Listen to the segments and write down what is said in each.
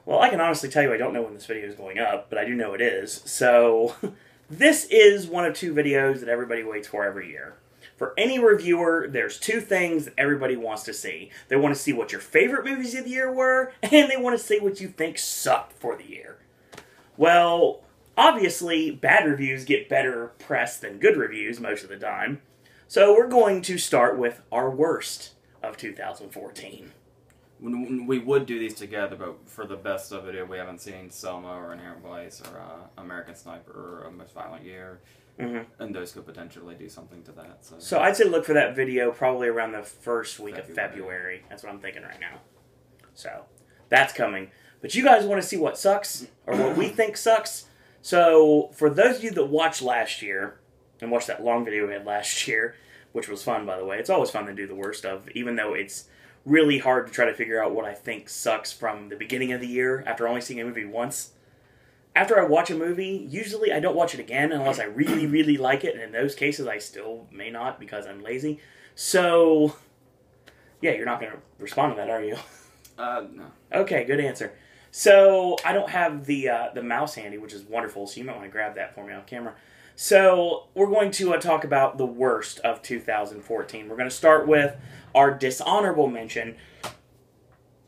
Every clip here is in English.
Well, I can honestly tell you I don't know when this video is going up, but I do know it is. So, this is one of two videos that everybody waits for every year. For any reviewer, there's two things that everybody wants to see. They want to see what your favorite movies of the year were, and they want to see what you think sucked for the year. Well, obviously, bad reviews get better press than good reviews most of the time. So we're going to start with our worst of 2014. We would do these together, but for the best of it, we haven't seen Selma or Inherent Vice or American Sniper or A Most Violent Year. Mm-hmm. And those could potentially do something to that. So I'd say look for that video probably around the first week of February. That's what I'm thinking right now. So that's coming. But you guys want to see what sucks, or what we think sucks. So for those of you that watched last year, and watched that long video we had last year, which was fun, by the way. It's always fun to do the worst of, even though it's really hard to try to figure out what I think sucks from the beginning of the year after only seeing a movie once. After I watch a movie, usually I don't watch it again unless I really, really like it, and in those cases I still may not because I'm lazy. So, yeah, you're not going to respond to that, are you? No. Okay, good answer. So, I don't have the mouse handy, which is wonderful, so you might want to grab that for me off camera. So, we're going to talk about the worst of 2014. We're going to start with our dishonorable mention,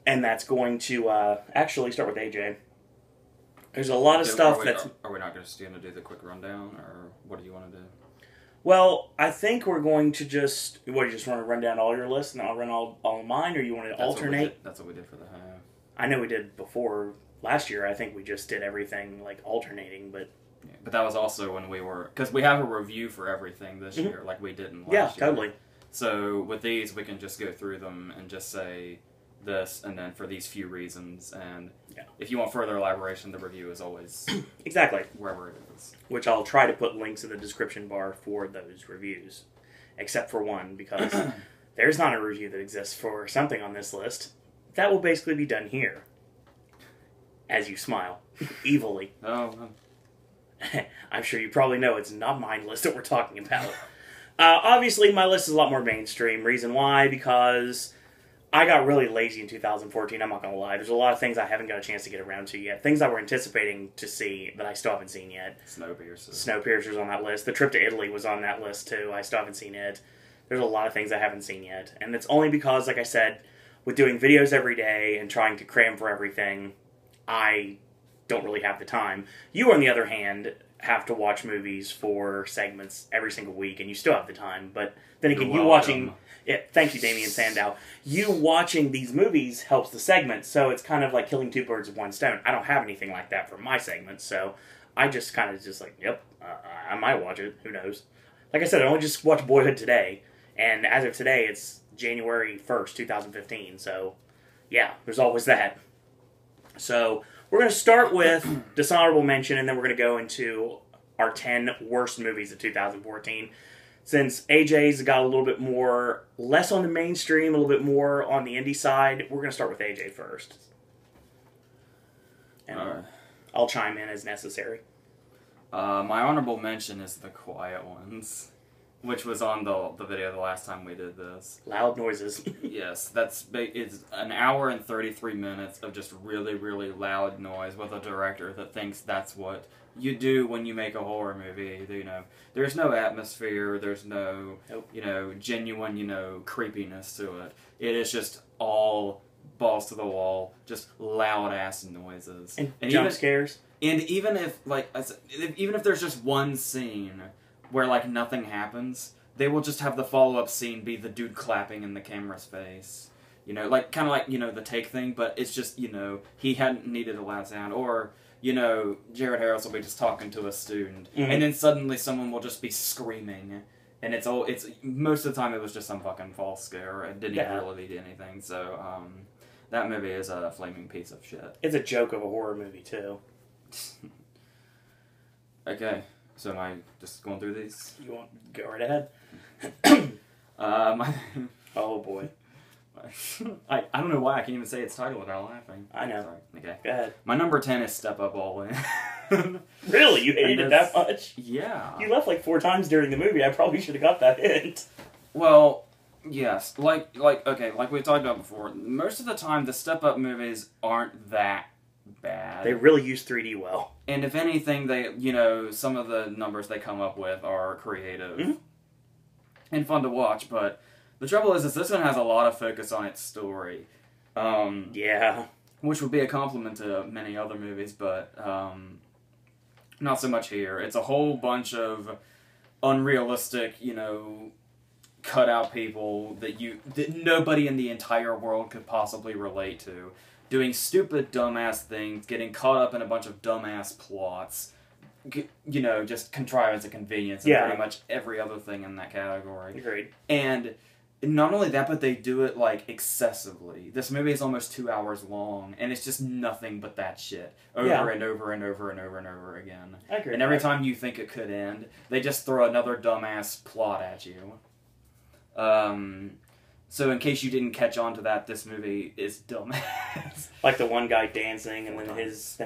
and that's going to actually start with AJ. There's a lot of stuff that's... Are we not going to do the quick rundown, or what do you want to do? Well, I think we're going to just... What, you just want to run down all your lists, and then I'll run all of mine, or you want to alternate? That's what we did for the half. I know we did before. Last year, I think we just did everything, like, alternating, but... Yeah, but that was also when we were... Because we have a review for everything this year, like we didn't last year. Yeah, totally. So with these, we can just go through them and just say this, and then for these few reasons, and if you want further elaboration, the review is always... Exactly. Wherever it is. Which I'll try to put links in the description bar for those reviews. Except for one, because there's not a review that exists for something on this list. That will basically be done here. As you smile. Evilly. Oh, I'm sure you probably know it's not my list that we're talking about. Obviously, my list is a lot more mainstream. Reason why? Because I got really lazy in 2014, I'm not going to lie. There's a lot of things I haven't got a chance to get around to yet. Things I were anticipating to see that I still haven't seen yet. Snowpiercer's on that list. The trip to Italy was on that list, too. I still haven't seen it. There's a lot of things I haven't seen yet. And it's only because, like I said, with doing videos every day and trying to cram for everything, I don't really have the time. You, on the other hand, have to watch movies for segments every single week, and you still have the time. But then again, you watching... Yeah, thank you, Damien Sandow. You watching these movies helps the segment, so it's kind of like killing two birds with one stone. I don't have anything like that for my segments, so I just kind of just like, yep, I might watch it. Who knows? Like I said, I only just watched Boyhood today, and as of today, it's January 1st, 2015, so yeah, there's always that. So we're going to start with dishonorable mention, and then we're going to go into our 10 worst movies of 2014. Since AJ's got a little bit more, less on the mainstream, a little bit more on the indie side, we're going to start with AJ first. And I'll chime in as necessary. My honorable mention is The Quiet Ones, which was on the video the last time we did this. Loud noises. Yes, it's an hour and 33 minutes of just really, really loud noise with a director that thinks that's what you do when you make a horror movie. You know, there's no atmosphere, there's no, genuine, creepiness to it. It is just all balls to the wall, just loud-ass noises. And jump scares. And even if, even if there's just one scene where, nothing happens, they will just have the follow-up scene be the dude clapping in the camera's face. Kind of like, the take thing, but it's just, he hadn't needed a loud sound. Or, Jared Harris will be just talking to a student, and then suddenly someone will just be screaming, and it's most of the time it was just some fucking false scare. It didn't even really lead to anything, so, that movie is a flaming piece of shit. It's a joke of a horror movie, too. Okay. So am I just going through these? You want to go right ahead? Oh, boy. I don't know why I can't even say its title without laughing. I know. Sorry. Okay. Go ahead. My number 10 is Step Up All In. Really? You hated it that much? Yeah. You left 4 times during the movie. I probably should have got that hint. Well, yes. Like we talked about before, most of the time the Step Up movies aren't that bad. They really use 3D well. And if anything, they, some of the numbers they come up with are creative and fun to watch, but the trouble is this one has a lot of focus on its story. Yeah. Which would be a compliment to many other movies, but not so much here. It's a whole bunch of unrealistic, cut out people that nobody in the entire world could possibly relate to, doing stupid dumbass things, getting caught up in a bunch of dumbass plots, just contrivance and convenience, and pretty much every other thing in that category. Agreed. And not only that, but they do it excessively. This movie is almost 2 hours long, and it's just nothing but that shit over and over and over and over and over again. I agree. And every time you think it could end, they just throw another dumbass plot at you. So in case you didn't catch on to that, this movie is dumbass. Like the one guy dancing, and then his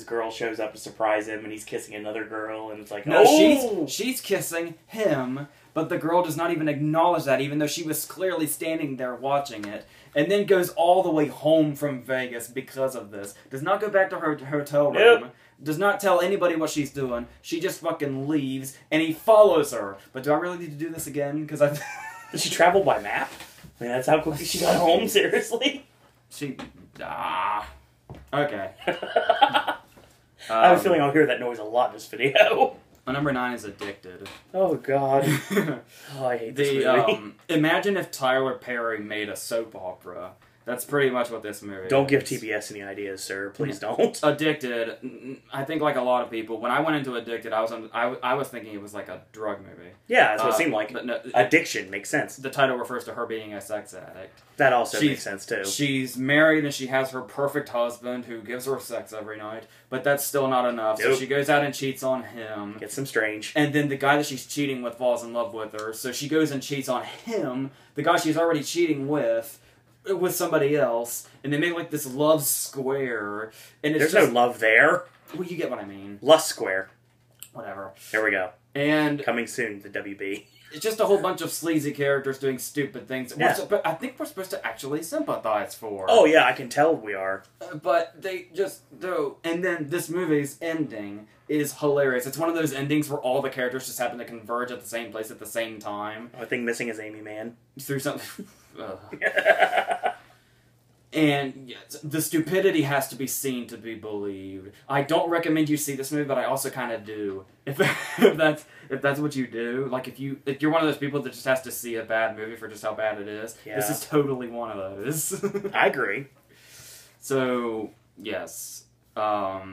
girl shows up to surprise him, and he's kissing another girl, and it's like, no, she's kissing him, but the girl does not even acknowledge that, even though she was clearly standing there watching it, and then goes all the way home from Vegas because of this. Does not go back to her hotel room. Nope. Does not tell anybody what she's doing. She just fucking leaves, and he follows her. But do I really need to do this again? Because Did she travel by map? I mean, that's how quickly she got home, seriously? Okay. I have a feeling I'll hear that noise a lot in this video. My number 9 is Addicted. Oh, God. Oh, I hate this movie. Imagine if Tyler Perry made a soap opera. That's pretty much what this movie is. Don't give TBS any ideas, sir. Please don't. Addicted, I think like a lot of people, when I went into Addicted, I was thinking it was like a drug movie. Yeah, that's what it seemed like. But no, Addiction makes sense. The title refers to her being a sex addict. That also makes sense, too. She's married and she has her perfect husband who gives her sex every night, but that's still not enough. Nope. So she goes out and cheats on him. Gets some strange. And then the guy that she's cheating with falls in love with her, so she goes and cheats on him, the guy she's already cheating with somebody else, and they make like this love square, and it's There's no love there. Well, you get what I mean. Lust square. Whatever. There we go. And coming soon to WB. It's just a whole bunch of sleazy characters doing stupid things. Yeah. But I think we're supposed to actually sympathize for. Oh yeah, I can tell we are. But they just do. And then this movie's ending is hilarious. It's one of those endings where all the characters just happen to converge at the same place at the same time. The thing missing is Amy Mann. Through something. And yes, the stupidity has to be seen to be believed. I don't recommend you see this movie, but I also kind of do. If that's what you do, like if you're one of those people that just has to see a bad movie for just how bad it is, this is totally one of those. I agree. So yes. Okay,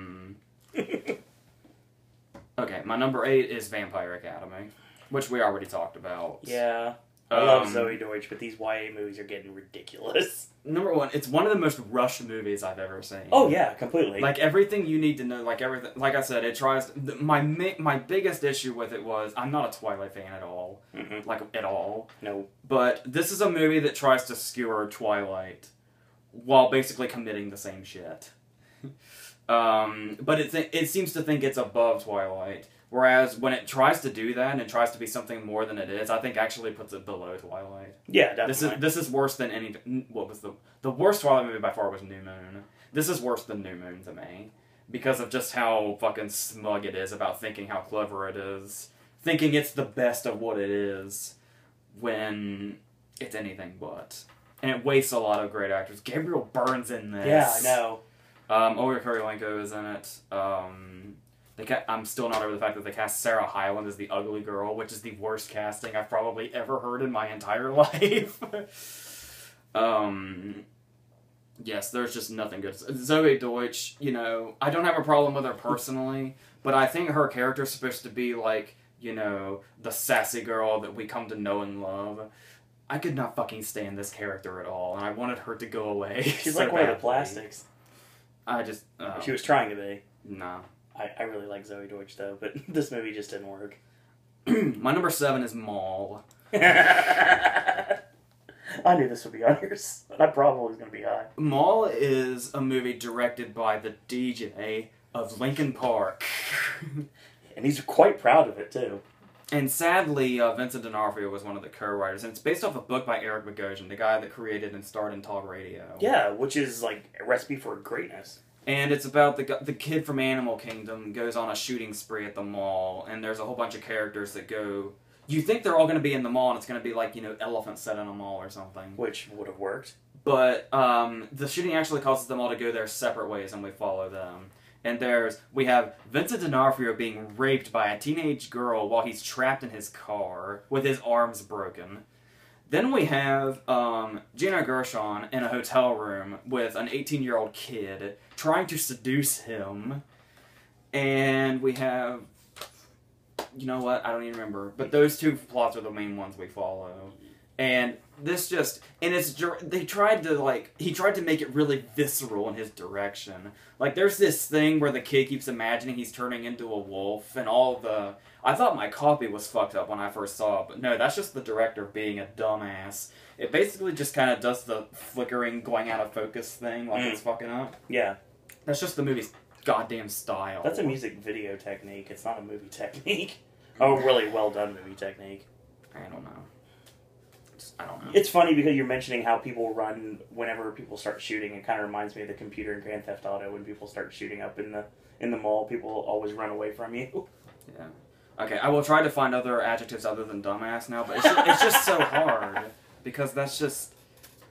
my number 8 is Vampire Academy, which we already talked about. Yeah. I love Zoe Deutsch, but these YA movies are getting ridiculous. Number 1, it's one of the most rushed movies I've ever seen. Oh yeah, completely. Like everything you need to know, like everything. Like I said, it tries. My biggest issue with it was I'm not a Twilight fan at all, like at all. No. But this is a movie that tries to skewer Twilight, while basically committing the same shit. But it seems to think it's above Twilight. Whereas when it tries to do that and it tries to be something more than it is, I think actually puts it below Twilight. Yeah, definitely. This is worse than any. What was the worst Twilight movie by far was New Moon. This is worse than New Moon to me because of just how fucking smug it is about thinking how clever it is, thinking it's the best of what it is, when it's anything but. And it wastes a lot of great actors. Gabriel Byrne's in this. Yeah, I know. Olga Kurylenko is in it. I'm still not over the fact that they cast Sarah Hyland as the ugly girl, which is the worst casting I've probably ever heard in my entire life. Yes, there's just nothing good. Zoe Deutsch, I don't have a problem with her personally, but I think her character is supposed to be like, the sassy girl that we come to know and love. I could not fucking stand this character at all, and I wanted her to go away. She's like one of the plastics. I just... she was trying to be. Nah. I really like Zoe Deutsch, though, but this movie just didn't work. My number 7 is Mall. I knew this would be on yours, but I probably was going to be high. Mall is a movie directed by the DJ of Linkin Park. And he's quite proud of it, too. And sadly, Vincent D'Onofrio was one of the co-writers, and it's based off a book by Eric Bogosian, the guy that created and starred in Talk Radio. Yeah, which is like a recipe for greatness. And it's about the kid from Animal Kingdom goes on a shooting spree at the mall, and there's a whole bunch of characters that go... You think they're all going to be in the mall, and it's going to be like, elephants set in a mall or something. Which would have worked. But the shooting actually causes them all to go their separate ways, and we follow them. And we have Vincent D'Onofrio being raped by a teenage girl while he's trapped in his car with his arms broken. Then we have Gina Gershon in a hotel room with an 18-year-old kid trying to seduce him. And we have... You know what? I don't even remember. But those two plots are the main ones we follow. And this just... And he tried to make it really visceral in his direction. Like, there's this thing where the kid keeps imagining he's turning into a wolf and all the... I thought my copy was fucked up when I first saw it, but no, that's just the director being a dumbass. It basically just kind of does the flickering, going out of focus thing, like it's fucking up. Yeah. That's just the movie's goddamn style. That's a music video technique. It's not a movie technique. Oh, really well done movie technique. I don't know. I don't know. It's funny because you're mentioning how people run whenever people start shooting. It kind of reminds me of the computer in Grand Theft Auto when people start shooting up in the mall. People always run away from you. Yeah. Okay, I will try to find other adjectives other than dumbass now, but it's just so hard because that's just,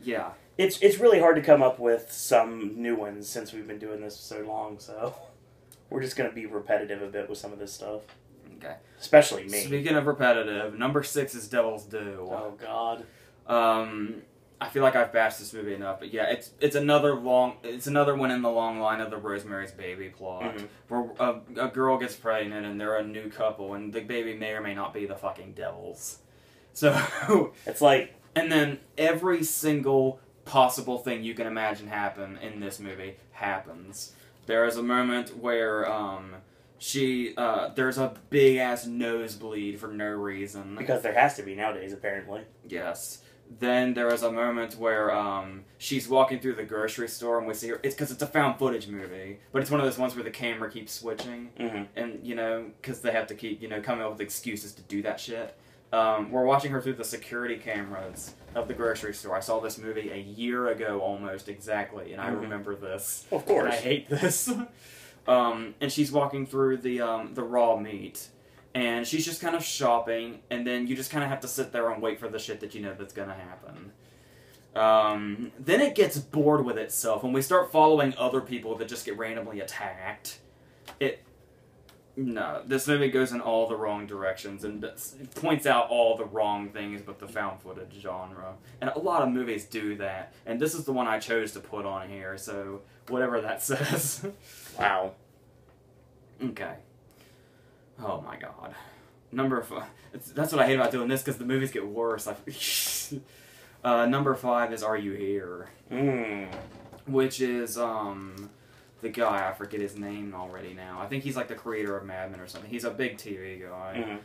yeah. It's really hard to come up with some new ones since we've been doing this so long. So we're just gonna be repetitive a bit with some of this stuff. Okay. Especially me. Speaking of repetitive, number 6 is Devil's Due. Oh God. I feel like I've bashed this movie enough, but yeah, it's another one in the long line of the Rosemary's Baby plot, where a girl gets pregnant and they're a new couple, and the baby may or may not be the fucking devil's. So it's like, and then every single possible thing you can imagine happen in this movie happens. There is a moment where there's a big ass nosebleed for no reason. Because there has to be nowadays, apparently. Yes. Then there is a moment where she's walking through the grocery store and we see her. It's because it's a found footage movie, but it's one of those ones where the camera keeps switching, and because they have to keep coming up with excuses to do that shit. We're watching her through the security cameras of the grocery store. I saw this movie a year ago, almost exactly, and I remember this. Of course, and I hate this. And she's walking through the raw meat. And she's just kind of shopping, and then you just kind of have to sit there and wait for the shit that you know that's going to happen. Then it gets bored with itself, and we start following other people that just get randomly attacked. No, this movie goes in all the wrong directions, and it points out all the wrong things with the found footage genre. And a lot of movies do that, and this is the one I chose to put on here, so whatever that says. Wow. Okay. Oh my god. Number 5. That's what I hate about doing this, because the movies get worse. Number 5 is Are You Here? Which is, the guy, I forget his name already now. I think he's like the creator of Mad Men or something. He's a big TV guy.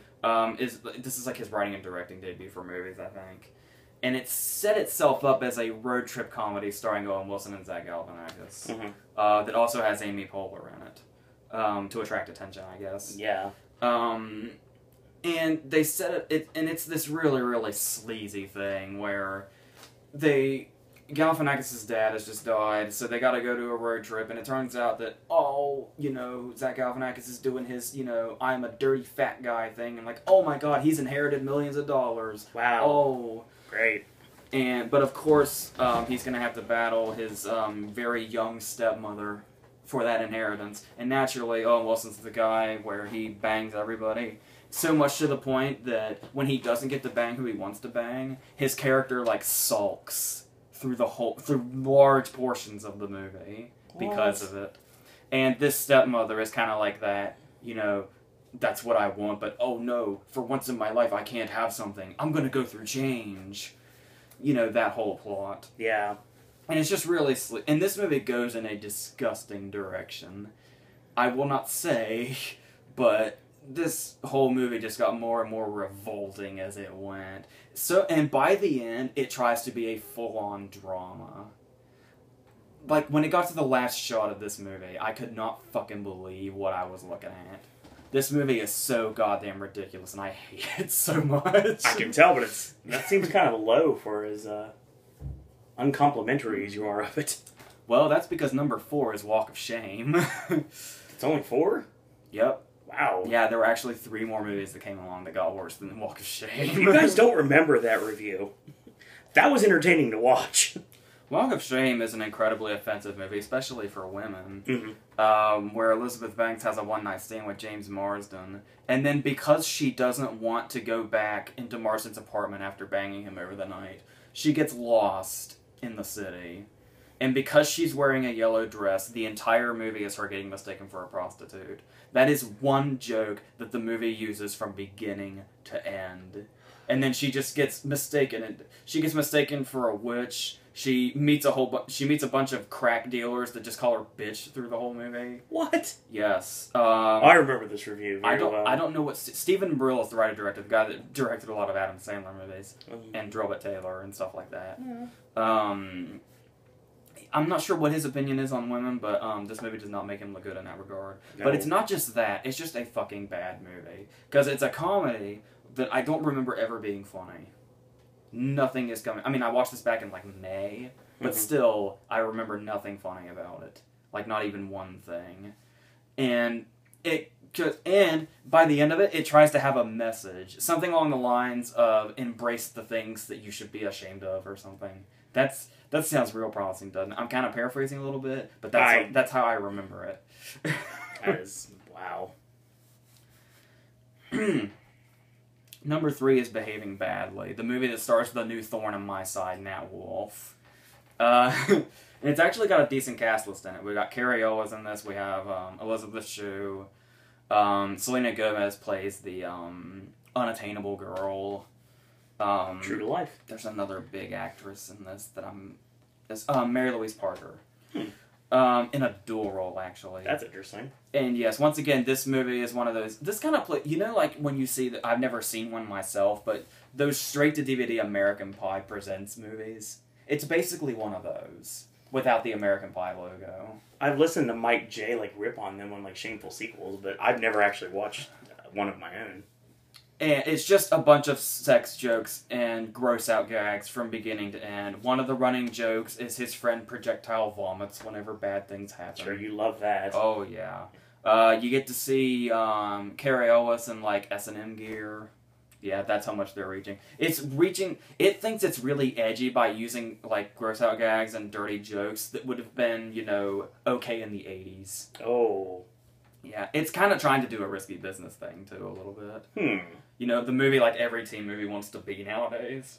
This is like his writing and directing debut for movies, I think. And it set itself up as a road trip comedy starring Owen Wilson and Zach Galifianakis. That also has Amy Poehler in it. To attract attention, I guess. Yeah. And they set it, and it's this really, really sleazy thing where Galifianakis' dad has just died, so they gotta go to a road trip, and it turns out that, Zach Galifianakis is doing his, I'm a dirty fat guy thing, and like, oh my god, he's inherited millions of dollars. Wow. Oh. Great. But of course, he's gonna have to battle his, very young stepmother for that inheritance. And naturally, Owen Wilson's the guy where he bangs everybody. So much to the point that when he doesn't get to bang who he wants to bang, his character, sulks through large portions of the movie because of it. And this stepmother is kind of like that, that's what I want, but oh no, for once in my life I can't have something. I'm gonna go through change. That whole plot. Yeah. And it's just really and this movie goes in a disgusting direction. I will not say, but this whole movie just got more and more revolting as it went. And by the end, it tries to be a full-on drama. Like, when it got to the last shot of this movie, I could not fucking believe what I was looking at. This movie is so goddamn ridiculous, and I hate it so much. I can tell, but that seems kind of low for as uncomplimentary as you are of it. Well, that's because number 4 is Walk of Shame. It's only 4? Yep. Wow. Yeah, there were actually 3 more movies that came along that got worse than Walk of Shame. You guys don't remember that review. That was entertaining to watch. Walk of Shame is an incredibly offensive movie, especially for women, where Elizabeth Banks has a one-night stand with James Marsden, and then because she doesn't want to go back into Marsden's apartment after banging him over the night, she gets lost in the city. And because she's wearing a yellow dress, the entire movie is her getting mistaken for a prostitute. That is one joke that the movie uses from beginning to end. And then she just gets mistaken, and she gets mistaken for a witch. She meets a bunch of crack dealers that just call her bitch through the whole movie. What? Yes. I remember this review very well. I don't know what Stephen Brill is the writer-director, the guy that directed a lot of Adam Sandler movies and Drillbit Taylor and stuff like that. I'm not sure what his opinion is on women, but this movie does not make him look good in that regard. No. But it's not just that; it's just a fucking bad movie because it's a comedy that I don't remember ever being funny. Nothing is coming. I mean, I watched this back in like May, but still, I remember nothing funny about it. Like not even one thing. And by the end of it, it tries to have a message, something along the lines of "embrace the things that you should be ashamed of" or something. That sounds real promising, doesn't it? I'm kind of paraphrasing a little bit, but that's how I remember it. That is wow. Number 3 is Behaving Badly, the movie that stars the new thorn in my side, Nat Wolff. And it's actually got a decent cast list in it. We got Carrie Ellis in this. We have Elizabeth Shue. Selena Gomez plays the unattainable girl. True to life. There's another big actress in this that it's Mary Louise Parker. In a dual role, actually. That's interesting. And yes, once again, this movie is one of those... This kind of you know, like when you see that... I've never seen one myself, but those straight-to-DVD American Pie Presents movies. It's basically one of those, without the American Pie logo. I've listened to Mike J. rip on them on shameful sequels, but I've never actually watched one of my own. And it's just a bunch of sex jokes and gross-out gags from beginning to end. One of the running jokes is his friend projectile vomits whenever bad things happen. Sure, you love that. Oh, yeah. You get to see Carrie Ellis in, S&M gear. Yeah, that's how much they're reaching. It thinks it's really edgy by using, gross-out gags and dirty jokes that would have been, okay in the 80s. Oh. Yeah, it's kind of trying to do a risky business thing, too, a little bit. The movie every teen movie wants to be nowadays.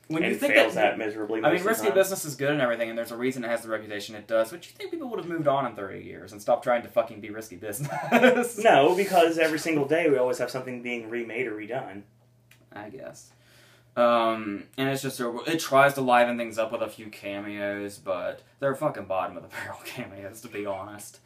When and you think fails that miserably. I mean, risky business is good and everything, and there's a reason it has the reputation it does, but you think people would have moved on in 30 years and stopped trying to fucking be risky business? No, because every single day we always have something being remade or redone. I guess. And it's just, it tries to liven things up with a few cameos, but they're fucking bottom of the barrel cameos, to be honest.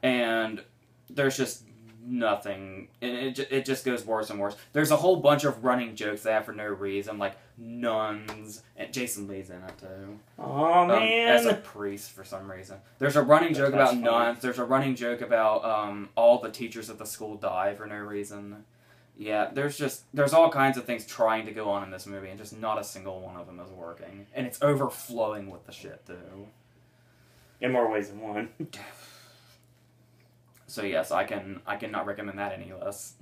And there's just nothing. It just goes worse and worse. There's a whole bunch of running jokes they have for no reason, like nuns, and Jason Lee's in it too. Oh man, as a priest for some reason. There's a running joke about funny. Nuns. There's a running joke about all the teachers at the school die for no reason. Yeah, there's all kinds of things trying to go on in this movie, and just not a single one of them is working. And it's overflowing with the shit too. In more ways than one. So yes, I cannot recommend that any less.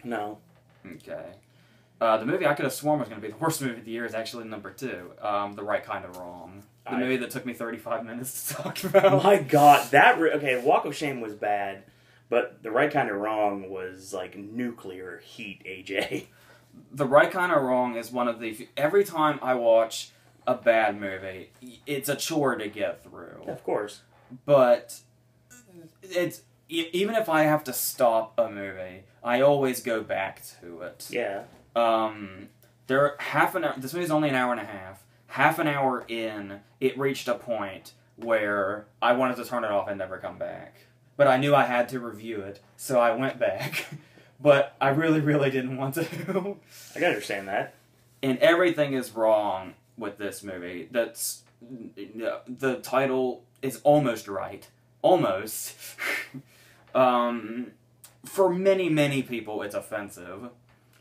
No. Okay. The movie I could have sworn was going to be the worst movie of the year is actually number 2, The Right Kind of Wrong. The movie that took me 35 minutes to talk about. My God, okay, Walk of Shame was bad, but The Right Kind of Wrong was nuclear heat, AJ. The Right Kind of Wrong is one of the... Every time I watch a bad movie, it's a chore to get through. Of course. But it's... Even if I have to stop a movie, I always go back to it. Yeah. Half an hour. This movie's only an hour and a half. Half an hour in, it reached a point where I wanted to turn it off and never come back. But I knew I had to review it, so I went back. But I really, really didn't want to. I can understand that. And everything is wrong with this movie. The title is almost right. Almost. For many, many people, it's offensive.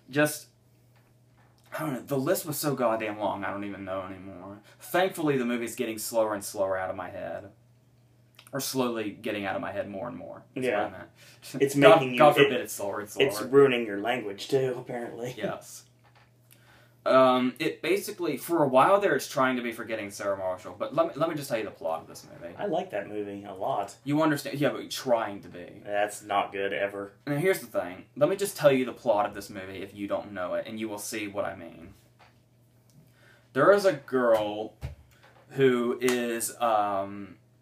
Just, I don't know, the list was so goddamn long, I don't even know anymore. Thankfully, the movie's getting slower and slower out of my head. Or slowly getting out of my head more and more. That's Yeah. what I meant. It's making you... God forbid it's slower. It's ruining your language, too, apparently. Yes. It basically, for a while there, it's trying to be Forgetting Sarah Marshall, but let me just tell you the plot of this movie. I like that movie a lot. You understand? Yeah, but trying to be. That's not good, ever. And here's the thing. Let me just tell you the plot of this movie if you don't know it, and you will see what I mean. There is a girl who is,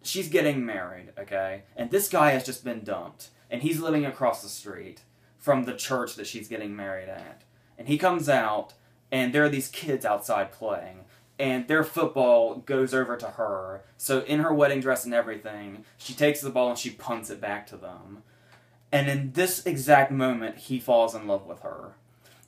she's getting married, okay? And this guy has just been dumped, and he's living across the street from the church that she's getting married at. And he comes out, and there are these kids outside playing, and their football goes over to her. So in her wedding dress and everything, she takes the ball and she punts it back to them. And in this exact moment, he falls in love with her.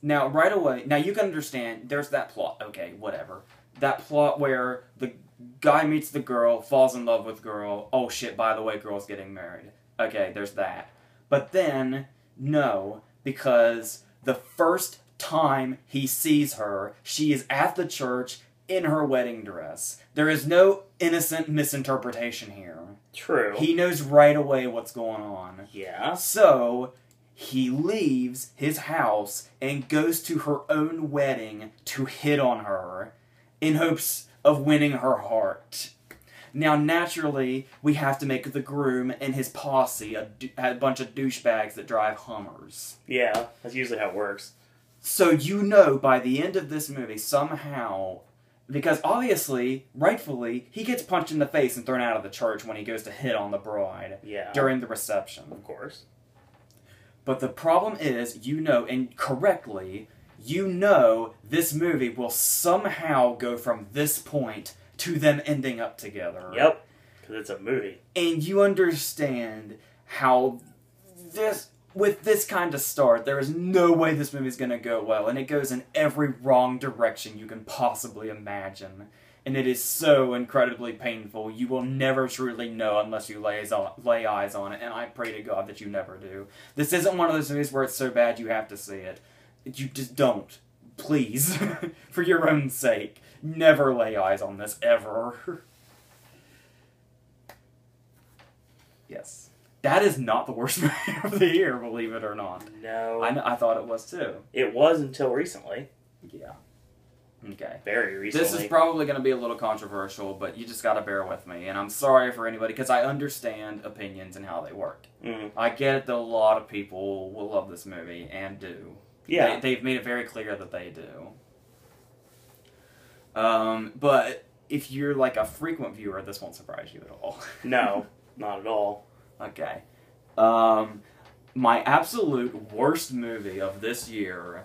Now, right away, now you can understand, there's that plot, okay, whatever. That plot where the guy meets the girl, falls in love with girl, oh shit, by the way, girl's getting married. Okay, there's that. But then, no, because the first time he sees her, she is at the church in her wedding dress. There is no innocent misinterpretation here. True. He knows right away what's going on. Yeah. So, he leaves his house and goes to her own wedding to hit on her in hopes of winning her heart. Now, naturally, we have to make the groom and his posse a bunch of douchebags that drive Hummers. Yeah, that's usually how it works. So you know by the end of this movie, somehow, because obviously, rightfully, he gets punched in the face and thrown out of the church when he goes to hit on the bride during the reception. Of course. But the problem is, you know, and correctly, you know this movie will somehow go from this point to them ending up together. Yep, because it's a movie. And you understand how with this kind of start, there is no way this movie is going to go well, and it goes in every wrong direction you can possibly imagine. And it is so incredibly painful. You will never truly know unless you lay eyes on it, and I pray to God that you never do. This isn't one of those movies where it's so bad you have to see it. You just don't. Please. For your own sake. Never lay eyes on this, ever. Yes. That is not the worst movie of the year, believe it or not. No. I thought it was too. It was until recently. Yeah. Okay. Very recently. This is probably going to be a little controversial, but you just got to bear with me. And I'm sorry for anybody, because I understand opinions and how they work. Mm. I get it that a lot of people will love this movie, and do. Yeah. They've made it very clear that they do. But if you're like a frequent viewer, this won't surprise you at all. No, not at all. Okay. My absolute worst movie of this year,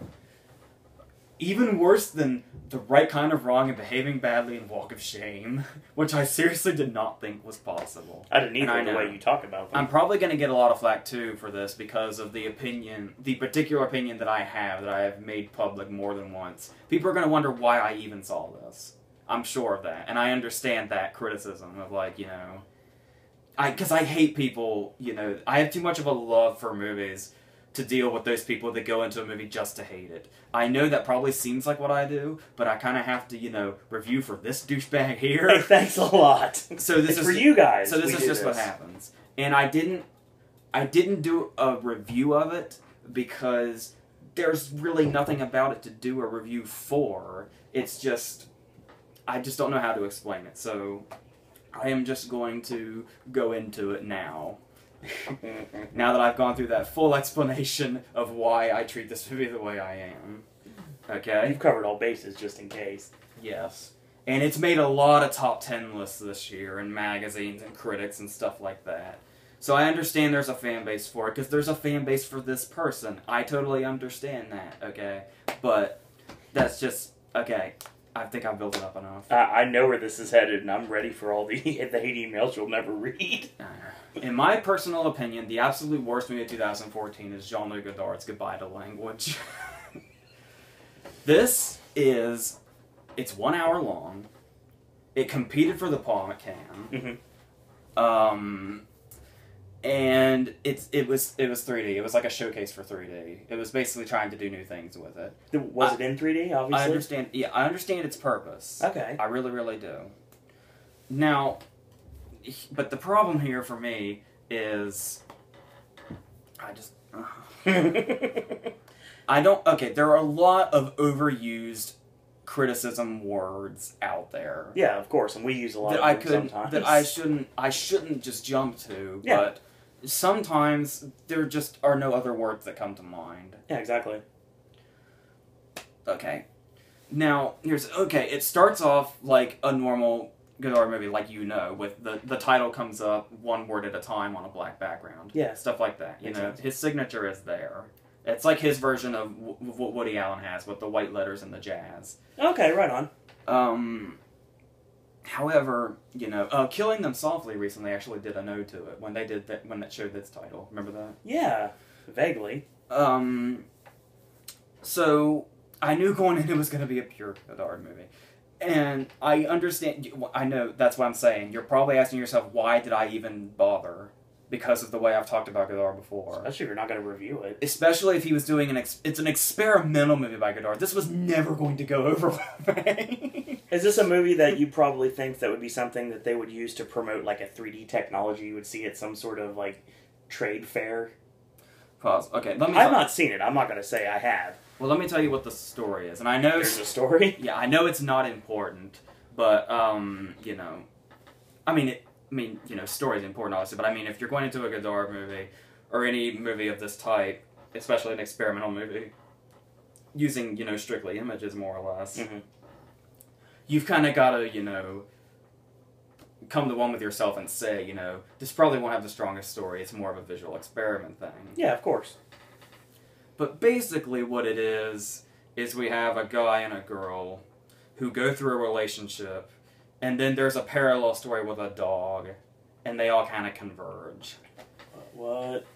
even worse than The Right Kind of Wrong and Behaving Badly and Walk of Shame, which I seriously did not think was possible. I didn't either, the way you talk about them. I'm probably going to get a lot of flack, too, for this because of the particular opinion that I have made public more than once. People are going to wonder why I even saw this. I'm sure of that. And I understand that criticism of, like, you know... Because I hate people, you know... I have too much of a love for movies to deal with those people that go into a movie just to hate it. I know that probably seems like what I do, but I kind of have to, you know, review for this douchebag here. Hey, thanks a lot. So this it's is for you guys. So this is just what happens. And I didn't do a review of it because there's really nothing about it to do a review for. It's just I just don't know how to explain it. So I am just going to go into it now. Now that I've gone through that full explanation of why I treat this movie the way I am. Okay? You've covered all bases just in case. Yes. And it's made a lot of top 10 lists this year in magazines and critics and stuff like that. So I understand there's a fan base for it, because there's a fan base for this person. I totally understand that, okay? But that's just, okay, I think I've built it up enough. I know where this is headed, and I'm ready for all the hate emails you'll never read. In my personal opinion, the absolute worst movie of 2014 is Jean-Luc Godard's Goodbye to Language. This is... It's 1 hour long. It competed for the Palm at Cannes. Mm-hmm. And it was 3D. It was like a showcase for 3D. It was basically trying to do new things with it. Was it in 3D, obviously? I understand. Yeah, I understand its purpose. Okay. I really, really do. Now, But the problem here for me is, I just, I don't. Okay, there are a lot of overused criticism words out there. Yeah, of course, and we use a lot that of them sometimes. That I shouldn't just jump to. Yeah. But sometimes there just are no other words that come to mind. Yeah, exactly. Okay. Now, it starts off like a normal Godard movie, like with the title comes up one word at a time on a black background. Yeah. Stuff like that. Makes sense. His signature is there. It's like his version of what Woody Allen has with the white letters and the jazz. Okay, right on. However, Killing Them Softly recently actually did an ode to it when that showed its title. Remember that? Yeah, vaguely. So I knew going in it was going to be a pure Godard movie. And I understand, I know, that's what I'm saying. You're probably asking yourself, why did I even bother? Because of the way I've talked about Godard before. Especially if you're not going to review it. Especially if he was doing it's an experimental movie by Godard. This was never going to go over with me. Is this a movie that you probably think that would be something that they would use to promote like a 3D technology you would see at some sort of like trade fair? Pause. Okay, I've not seen it. I'm not going to say I have. Well, let me tell you what the story is. And I know there's a story? Yeah, I know it's not important, but story's important obviously, but I mean if you're going into a Godard movie or any movie of this type, especially an experimental movie, using, strictly images more or less, you've kind of got to, come to one with yourself and say, this probably won't have the strongest story, it's more of a visual experiment thing. Yeah, of course. But basically what it is we have a guy and a girl who go through a relationship, and then there's a parallel story with a dog, and they all kind of converge. What?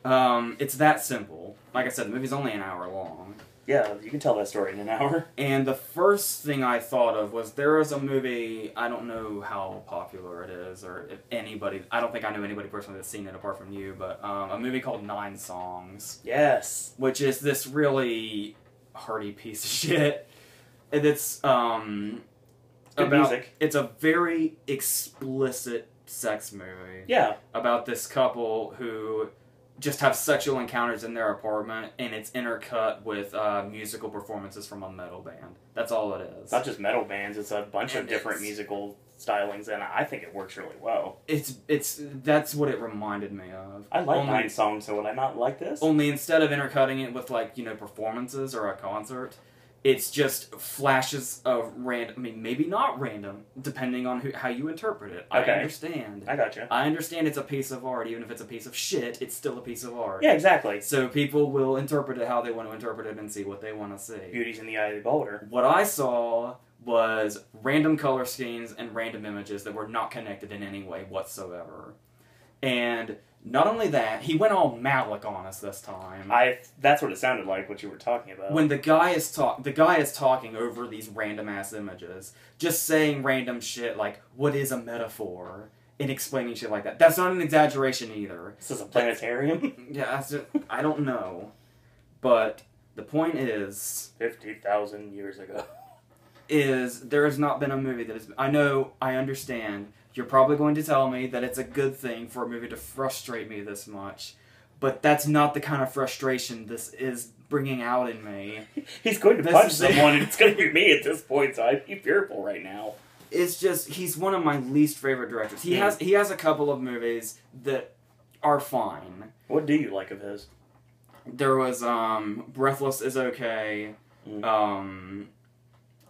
It's that simple. Like I said, the movie's only an hour long. Yeah, you can tell that story in an hour. And the first thing I thought of was there is a movie, I don't know how popular it is, or if anybody, I don't think I know anybody personally that's seen it apart from you, but a movie called 9 Songs. Yes. Which is this really hearty piece of shit. And it's, good music. It's a very explicit sex movie. Yeah. About this couple who just have sexual encounters in their apartment, and it's intercut with musical performances from a metal band. That's all it is. Not just metal bands, it's a bunch of different musical stylings, and I think it works really well. That's what it reminded me of. I like 9 Songs, so would I not like this? Only instead of intercutting it with, performances or a concert, it's just flashes of random, maybe not random, depending on how you interpret it. Okay. I understand. I gotcha. I understand it's a piece of art. Even if it's a piece of shit, it's still a piece of art. Yeah, exactly. So people will interpret it how they want to interpret it and see what they want to see. Beauty's in the eye of the beholder. What I saw was random color schemes and random images that were not connected in any way whatsoever. And not only that, he went all Malik on us this time. That's what it sounded like, what you were talking about. When the guy is talking over these random ass images, just saying random shit like, what is a metaphor? And explaining shit like that. That's not an exaggeration either. This is a planetarium? Yeah, I don't know. But the point is... 50,000 years ago. There has not been a movie that is... I understand. You're probably going to tell me that it's a good thing for a movie to frustrate me this much. But that's not the kind of frustration this is bringing out in me. He's going to punch someone, and it's going to be me at this point, so I'd be fearful right now. It's just, he's one of my least favorite directors. He has a couple of movies that are fine. What do you like of his? There was, Breathless is okay.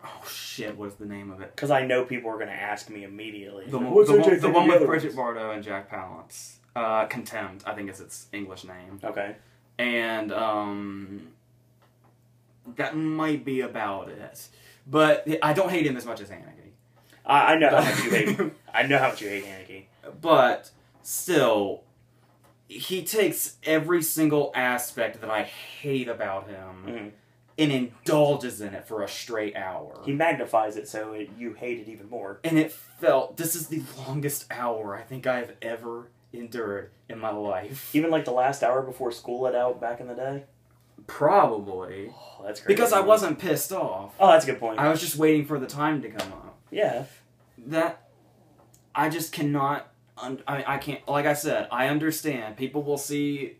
Oh shit, what's the name of it? Because I know people are going to ask me immediately. The one with Bridget Bardot and Jack Palance. Contempt, I think is its English name. Okay. And, that might be about it. But I don't hate him as much as Haneke. I know how much you hate him. I know how much you hate Haneke. But, still, he takes every single aspect that I hate about him and indulges in it for a straight hour. He magnifies it so you hate it even more. And this is the longest hour I think I have ever endured in my life. Even like the last hour before school let out back in the day? Probably. Oh, that's crazy. Because I wasn't pissed off. Oh, that's a good point. I was just waiting for the time to come up. Yeah. I just cannot. I can't. Like I said, I understand. People will see.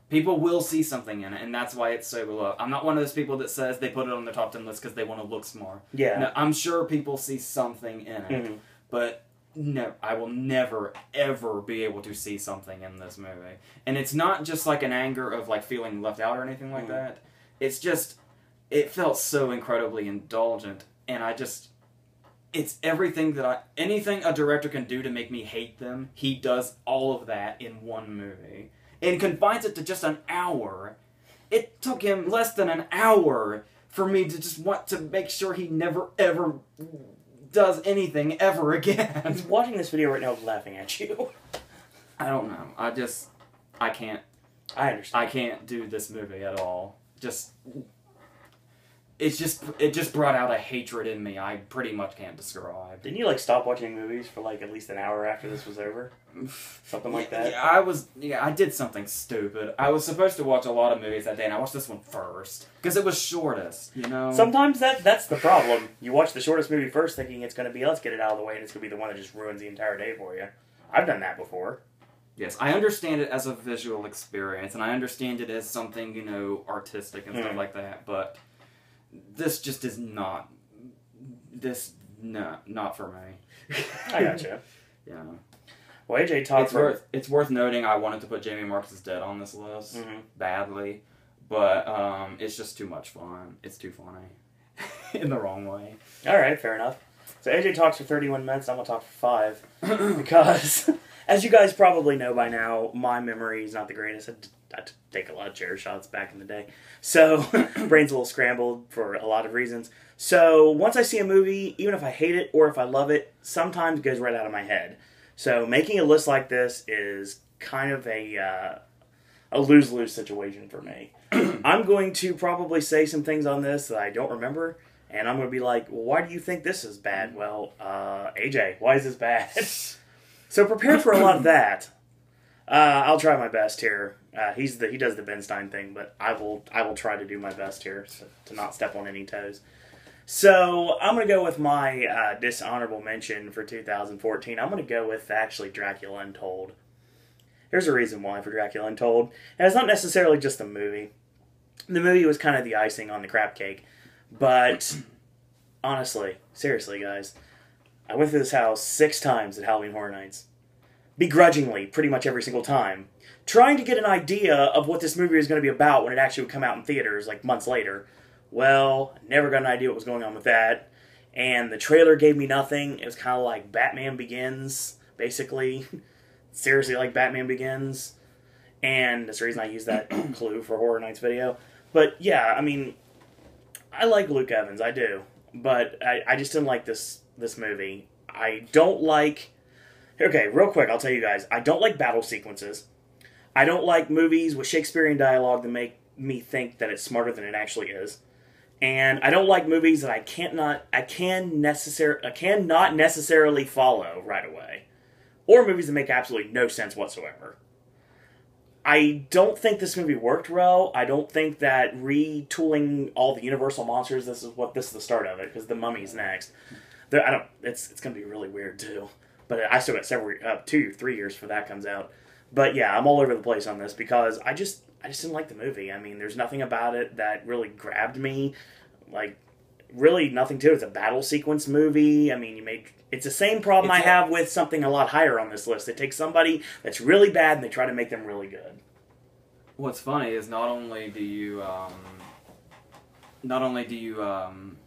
People will see something in it, and that's why it's so low. I'm not one of those people that says they put it on the top 10 list because they want to look smart. Yeah. No, I'm sure people see something in it, but no, I will never, ever be able to see something in this movie. And it's not just like an anger of like feeling left out or anything like that. It's just, it felt so incredibly indulgent, and it's everything anything a director can do to make me hate them, he does all of that in one movie. And confines it to just an hour. It took him less than an hour for me to just want to make sure he never, ever does anything ever again. He's watching this video right now laughing at you. I don't know. I can't. I understand. I can't do this movie at all. It just brought out a hatred in me I pretty much can't describe. Didn't you, like, stop watching movies for, like, at least an hour after this was over? Something like that? Yeah, I did something stupid. I was supposed to watch a lot of movies that day, and I watched this one first. Because it was shortest, Sometimes that's the problem. You watch the shortest movie first thinking it's going to be, let's get it out of the way, and it's going to be the one that just ruins the entire day for you. I've done that before. Yes, I understand it as a visual experience, and I understand it as something, artistic and stuff like that, but this just is not. Not for me. I gotcha. Yeah. Well, AJ talked it's worth noting I wanted to put Jamie Marcus' Dead on this list badly, but it's just too much fun. It's too funny. In the wrong way. Alright, fair enough. So AJ talks for 31 minutes, I'm going to talk for 5. Because, as you guys probably know by now, my memory is not the greatest. I had to take a lot of chair shots back in the day. So, brain's a little scrambled for a lot of reasons. So, once I see a movie, even if I hate it or if I love it, sometimes it goes right out of my head. So, making a list like this is kind of a lose-lose situation for me. I'm going to probably say some things on this that I don't remember, and I'm going to be like, well, why do you think this is bad? Well, AJ, why is this bad? So, prepare for a lot of that. I'll try my best here. He does the Ben Stein thing, but I will try to do my best here to not step on any toes. So I'm going to go with my dishonorable mention for 2014. I'm going to go with actually Dracula Untold. Here's a reason why for Dracula Untold. And it's not necessarily just the movie. The movie was kind of the icing on the crap cake. But honestly, seriously guys, I went through this house 6 times at Halloween Horror Nights. Begrudgingly, pretty much every single time. Trying to get an idea of what this movie was going to be about when it actually would come out in theaters, like months later. Well, never got an idea what was going on with that. And the trailer gave me nothing. It was kind of like Batman Begins, basically. Seriously like Batman Begins. And that's the reason I used that clue for Horror Nights video. But yeah, I mean, I like Luke Evans, I do. But I just didn't like this movie. I don't like... Okay, real quick, I'll tell you guys. I don't like battle sequences. I don't like movies with Shakespearean dialogue that make me think that it's smarter than it actually is. And I don't like movies that I cannot necessarily follow right away. Or movies that make absolutely no sense whatsoever. I don't think this movie worked well. I don't think that retooling all the Universal monsters, this is the start of it, because the Mummy's next. It's going to be really weird too. But I still got 2 or 3 years for that comes out. But yeah, I'm all over the place on this because I just didn't like the movie. I mean, there's nothing about it that really grabbed me. Like, really nothing to it. It's a battle sequence movie. I mean, it's the same problem I have with something a lot higher on this list. They take somebody that's really bad and they try to make them really good. What's funny is not only do you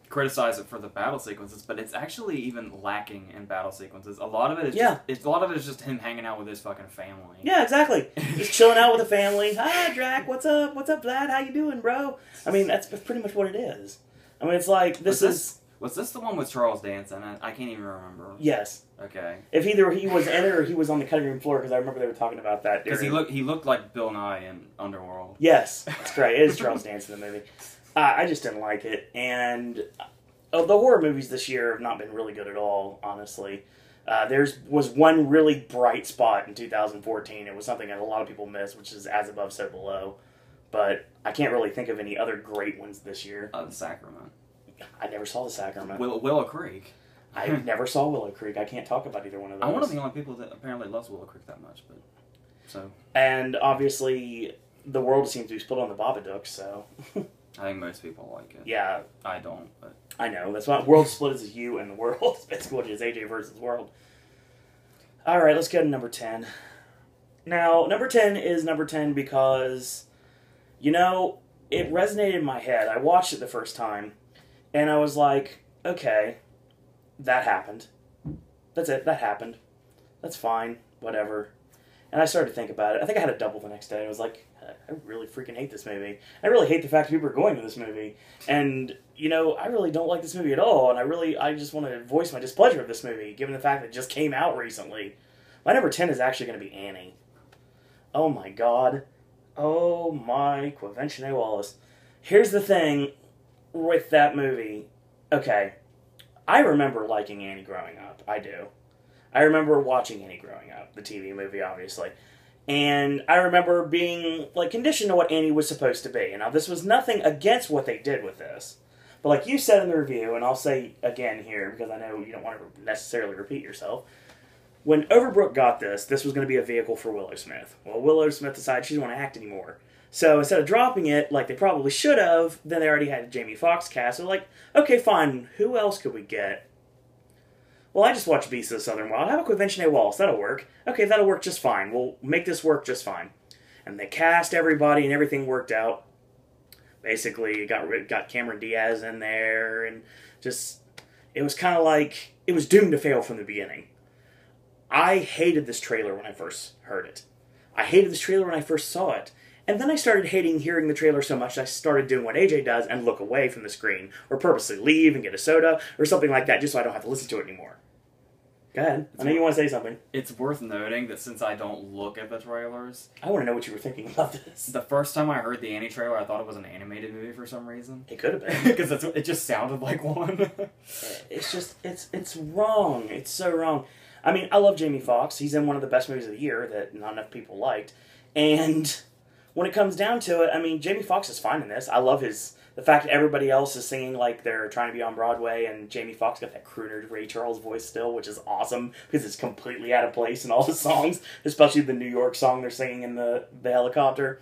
criticize it for the battle sequences, but it's actually even lacking in battle sequences. A lot of it is just him hanging out with his fucking family. Yeah, exactly. Just chilling out with the family. Hi, Drac. What's up? What's up, Vlad? How you doing, bro? I mean, that's pretty much what it is. I mean, it's like Was this the one with Charles Dance in it? I can't even remember. Yes. Okay. If either he was in it or he was on the cutting room floor, because I remember they were talking about that. Because he looked like Bill Nye in Underworld. Yes, that's great. It is Charles Dance in the movie. I just didn't like it, and the horror movies this year have not been really good at all, honestly. There was one really bright spot in 2014. It was something that a lot of people missed, which is As Above, So Below. But I can't really think of any other great ones this year. The Sacrament. I never saw The Sacrament. Willow Creek. I never saw Willow Creek. I can't talk about either one of those. I'm one of the only people that apparently loves Willow Creek that much, but so. And obviously, the world seems to be split on the Babadook, so. I think most people like it. Yeah. I don't, but. I know. That's why world split is you and the world. It's basically what it is, AJ versus world. Alright, let's go to number 10. Now, number 10 is number 10 because, you know, it resonated in my head. I watched it the first time, and I was like, okay, that happened. That's it. That happened. That's fine. Whatever. And I started to think about it. I think I had a double the next day. I was like, I really freaking hate this movie. I really hate the fact that people are going to this movie. And, you know, I really don't like this movie at all. And I just want to voice my displeasure of this movie, given the fact that it just came out recently. My number 10 is actually going to be Annie. Oh my god. Oh my Quinvention Wallace. Here's the thing with that movie. Okay. I remember liking Annie growing up. I do. I remember watching Annie growing up. The TV movie, obviously. And I remember being, like, conditioned to what Annie was supposed to be. Now, this was nothing against what they did with this. But like you said in the review, and I'll say again here, because I know you don't want to necessarily repeat yourself, when Overbrook got this, this was going to be a vehicle for Willow Smith. Well, Willow Smith decided she didn't want to act anymore. So instead of dropping it like they probably should have, then they already had Jamie Foxx cast. So like, okay, fine, who else could we get? Well, I just watched Beasts of the Southern Wild. How about Quinvention Wallace? That'll work. Okay, that'll work just fine. We'll make this work just fine. And they cast everybody, and everything worked out. Basically, got Cameron Diaz in there, and just, it was kind of like, it was doomed to fail from the beginning. I hated this trailer when I first heard it. I hated this trailer when I first saw it. And then I started hating hearing the trailer so much I started doing what AJ does and look away from the screen. Or purposely leave and get a soda or something like that just so I don't have to listen to it anymore. Go ahead. I know you want to say something. It's worth noting that since I don't look at the trailers... I want to know what you were thinking about this. The first time I heard the Annie trailer, I thought it was an animated movie for some reason. It could have been. Because it just sounded like one. It's just, it's wrong. It's so wrong. I mean, I love Jamie Foxx. He's in one of the best movies of the year that not enough people liked. And when it comes down to it, I mean, Jamie Foxx is fine in this. I love the fact that everybody else is singing like they're trying to be on Broadway, and Jamie Foxx got that crooner Ray Charles voice still, which is awesome because it's completely out of place in all the songs, especially the New York song they're singing in the helicopter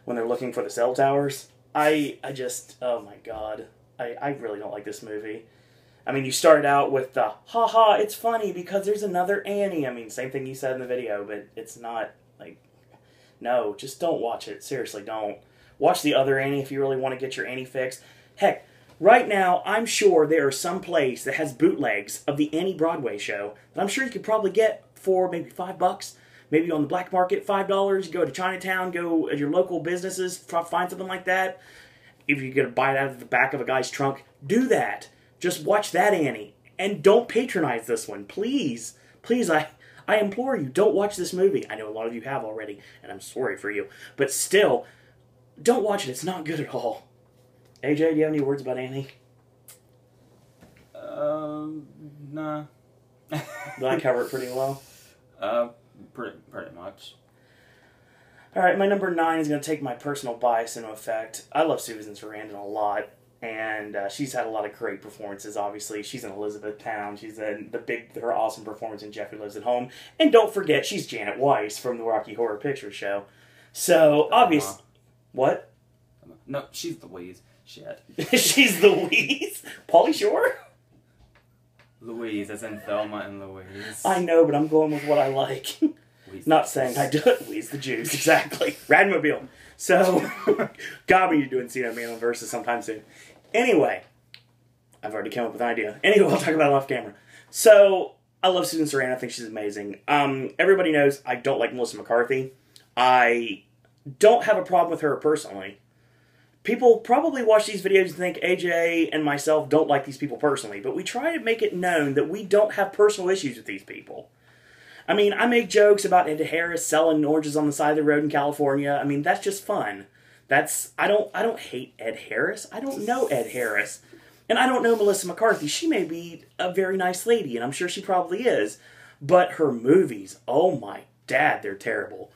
when they're looking for the cell towers. I just, oh my god. I really don't like this movie. I mean, you started out with the, haha, it's funny because there's another Annie. I mean, same thing you said in the video, but it's not, like, no, just don't watch it. Seriously, don't. Watch the other Annie if you really want to get your Annie fix. Heck, right now, I'm sure there is some place that has bootlegs of the Annie Broadway show that I'm sure you could probably get for maybe $5. Maybe on the black market, $5. Go to Chinatown, go at your local businesses, find something like that. If you get a bite out of the back of a guy's trunk, do that. Just watch that Annie. And don't patronize this one. Please. Please, I implore you, don't watch this movie. I know a lot of you have already, and I'm sorry for you. But still, don't watch it. It's not good at all. AJ, do you have any words about Annie? Nah. Did I cover it pretty well? Pretty much. Alright, my number 9 is going to take my personal bias into effect. I love Susan Sarandon a lot. And she's had a lot of great performances, obviously. She's in Elizabethtown. She's in her awesome performance in Jeffrey Lives at Home. And don't forget, she's Janet Weiss from the Rocky Horror Picture Show. So, obviously... What? No, she's Louise. Shit. She's Louise? Pauly Shore? Louise, as in Thelma and Louise. I know, but I'm going with what I like. Louise Not saying I do it. Louise the Juice, exactly. Radmobile. So, God, we need to do Encino Man versus sometime soon. Anyway, I've already come up with an idea. Anyway, we'll talk about it off camera. So, I love Susan Sarandon. I think she's amazing. Everybody knows I don't like Melissa McCarthy. I don't have a problem with her personally. People probably watch these videos and think AJ and myself don't like these people personally, but we try to make it known that we don't have personal issues with these people. I mean, I make jokes about Ed Harris selling oranges on the side of the road in California. I mean, that's just fun. I don't hate Ed Harris. I don't know Ed Harris. And I don't know Melissa McCarthy. She may be a very nice lady, and I'm sure she probably is. But her movies, oh my dad, they're terrible.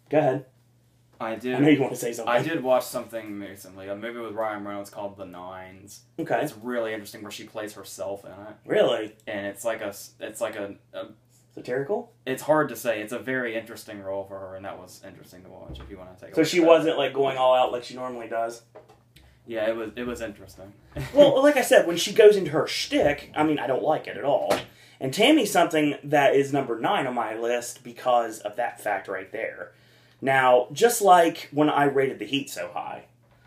Go ahead. I did. I know you want to say something. I did watch something recently, a movie with Ryan Reynolds called The Nines. Okay. It's really interesting where she plays herself in it. Really? And it's like a satirical? It's hard to say. It's a very interesting role for her, and that was interesting to watch if you want to take a So look she at wasn't like going all out like she normally does? Yeah, it was interesting. Well, like I said, when she goes into her shtick, I mean, I don't like it at all. And Tammy's something that is number 9 on my list because of that fact right there. Now, just like when I rated The Heat so high,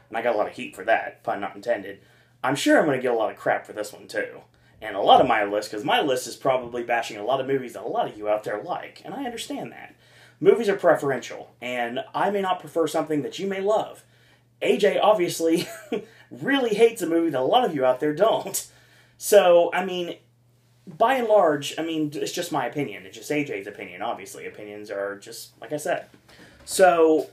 and I got a lot of heat for that, pun not intended, I'm sure I'm going to get a lot of crap for this one too. And a lot of my list, because my list is probably bashing a lot of movies that a lot of you out there like, and I understand that. Movies are preferential, and I may not prefer something that you may love. AJ obviously really hates a movie that a lot of you out there don't. So, I mean, by and large, I mean, it's just my opinion. It's just AJ's opinion, obviously. Opinions are just, like I said. So,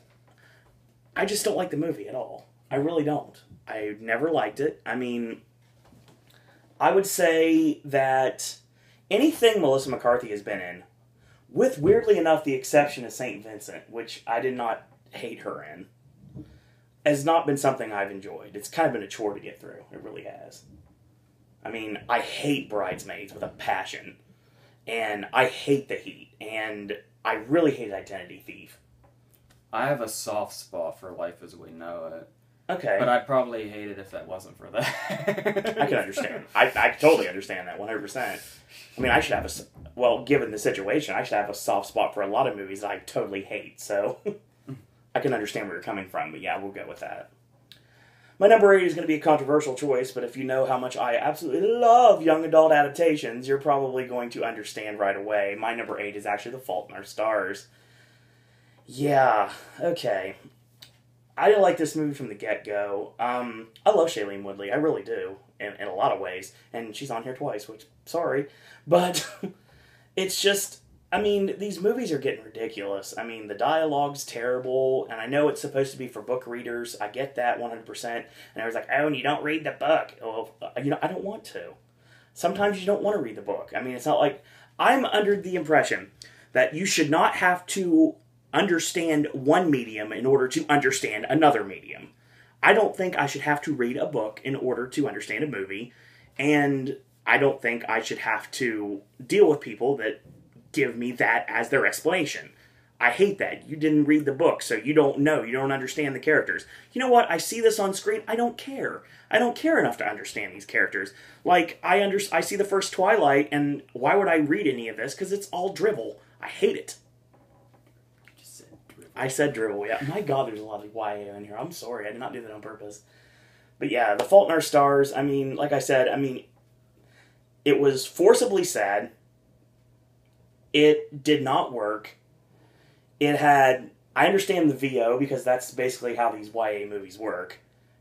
I just don't like the movie at all. I really don't. I never liked it. I mean, I would say that anything Melissa McCarthy has been in, with weirdly enough the exception of St. Vincent, which I did not hate her in, has not been something I've enjoyed. It's kind of been a chore to get through. It really has. I mean, I hate Bridesmaids with a passion. And I hate The Heat. And I really hate Identity Thief. I have a soft spot for Life as We Know It. Okay. But I'd probably hate it if that wasn't for that. I can understand. I totally understand that, 100%. I mean, I should have well, given the situation, I should have a soft spot for a lot of movies that I totally hate, so I can understand where you're coming from, but yeah, we'll go with that. My number 8 is going to be a controversial choice, but if you know how much I absolutely love young adult adaptations, you're probably going to understand right away. My number 8 is actually The Fault in Our Stars. Yeah, okay. I didn't like this movie from the get-go. I love Shailene Woodley. I really do, in a lot of ways. And she's on here twice, which, sorry. But it's just, I mean, these movies are getting ridiculous. I mean, the dialogue's terrible, and I know it's supposed to be for book readers. I get that 100%. And I was like, oh, and you don't read the book. Well, you know, I don't want to. Sometimes you don't want to read the book. I mean, it's not like, I'm under the impression that you should not have to understand one medium in order to understand another medium. I don't think I should have to read a book in order to understand a movie, and I don't think I should have to deal with people that give me that as their explanation. I hate that. You didn't read the book, so you don't know. You don't understand the characters. You know what? I see this on screen. I don't care. I don't care enough to understand these characters. Like, I see the first Twilight, and why would I read any of this? Because it's all drivel. I hate it. I said dribble, yeah. My God, there's a lot of YA in here. I'm sorry, I did not do that on purpose. But yeah, The Fault in Our Stars, I mean, like I said, I mean, it was forcibly sad. It did not work. It had, I understand the VO, because that's basically how these YA movies work.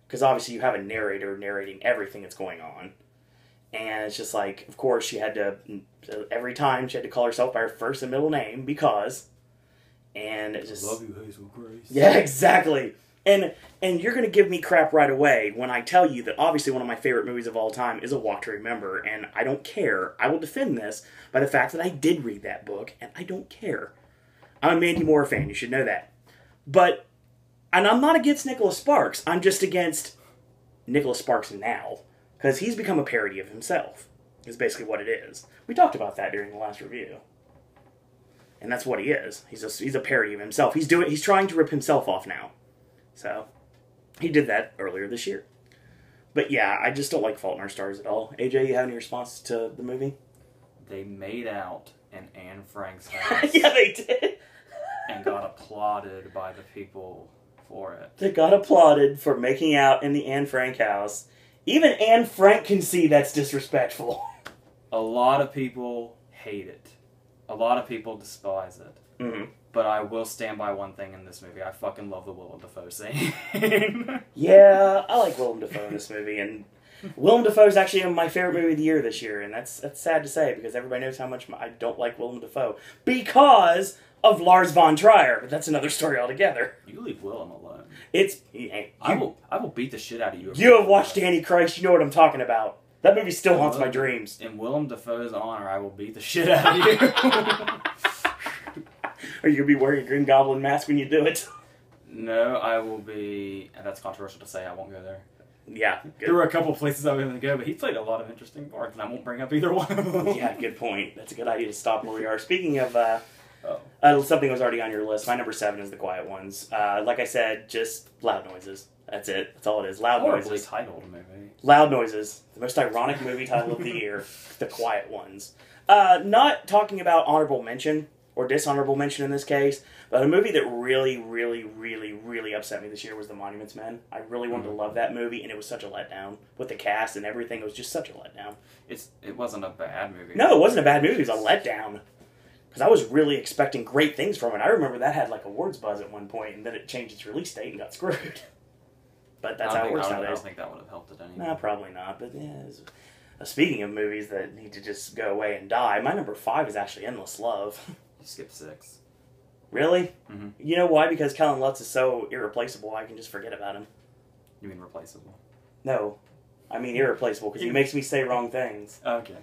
Because obviously you have a narrator narrating everything that's going on. And it's just like, of course, she had to, every time she had to call herself by her first and middle name, because... And it just... Love you, Hazel Grace. Yeah, exactly. And you're going to give me crap right away when I tell you that obviously one of my favorite movies of all time is A Walk to Remember, and I don't care. I will defend this by the fact that I did read that book, and I don't care. I'm a Mandy Moore fan, you should know that. But, and I'm not against Nicholas Sparks, I'm just against Nicholas Sparks now, because he's become a parody of himself, is basically what it is. We talked about that during the last review. And that's what he is. He's a parody of himself. He's trying to rip himself off now. So, he did that earlier this year. But yeah, I just don't like Fault in Our Stars at all. AJ, you have any response to the movie? They made out in Anne Frank's house. Yeah, they did. And got applauded by the people for it. They got applauded for making out in the Anne Frank house. Even Anne Frank can see that's disrespectful. A lot of people hate it. A lot of people despise it. Mm-hmm. But I will stand by one thing in this movie. I fucking love the Willem Dafoe scene. Yeah, I like Willem Dafoe in this movie. And Willem Dafoe is actually my favorite movie of the year this year. And that's sad to say because everybody knows how much I don't like Willem Dafoe. Because of Lars von Trier. But that's another story altogether. You leave Willem alone. I will beat the shit out of you. You have watched Antichrist. You know what I'm talking about. That movie still haunts my dreams. In Willem Dafoe's honor, I will beat the shit out of you. Are you going to be wearing a Green Goblin mask when you do it? No, I will be... And that's controversial to say, I won't go there. Yeah. Good. There were a couple places I was going to go, but he played a lot of interesting parts, and I won't bring up either one of them. Yeah, good point. That's a good idea to stop where we are. Speaking of something that was already on your list, my number 7 is The Quiet Ones. Like I said, just loud noises. That's it. That's all it is. Loud noises. Titled movie. Loud noises. The most ironic movie title of the year. The Quiet Ones. Not talking about honorable mention, or dishonorable mention in this case, but a movie that really, really, really, really upset me this year was The Monuments Men. I really wanted to love that movie, and it was such a letdown. With the cast and everything, it was just such a letdown. It wasn't a bad movie. No, it wasn't a bad movie. It was a letdown. Because I was really expecting great things from it. I remember that had like awards buzz at one point, and then it changed its release date and got screwed. But that's how it works nowadays. I don't think that would have helped it anyway. No, probably not. But yeah, speaking of movies that need to just go away and die, my number 5 is actually Endless Love. You skipped 6. Really? Mm-hmm. You know why? Because Kellen Lutz is so irreplaceable, I can just forget about him. You mean replaceable? No. I mean irreplaceable, because he makes me say wrong things. Okay.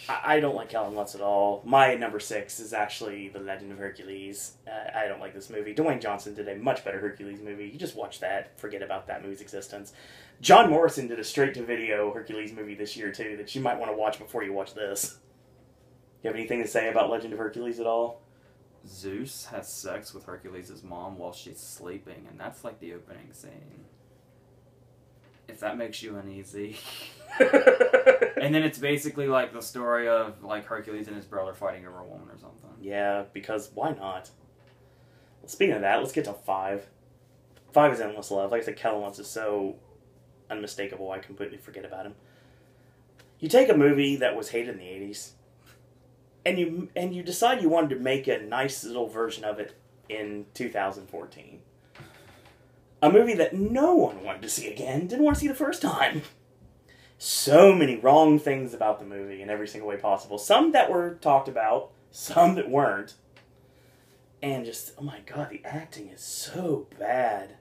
I don't like Kellen Lutz at all. My number 6 is actually The Legend of Hercules. I don't like this movie. Dwayne Johnson did a much better Hercules movie. You just watch that, forget about that movie's existence. John Morrison did a straight-to-video Hercules movie this year, too, that you might want to watch before you watch this. You have anything to say about Legend of Hercules at all? Zeus has sex with Hercules' mom while she's sleeping, and that's like the opening scene. If that makes you uneasy. And then it's basically like the story of like Hercules and his brother fighting over a woman or something. Yeah, because why not? Well, speaking of that, let's get to 5. 5 is Endless Love. Like I said, Kellen Lutz is so unmistakable, I completely forget about him. You take a movie that was hated in the 80s, and you decide you wanted to make a nice little version of it in 2014. A movie that no one wanted to see again, didn't want to see the first time. So many wrong things about the movie in every single way possible. Some that were talked about, some that weren't. And just, oh my god, the acting is so bad.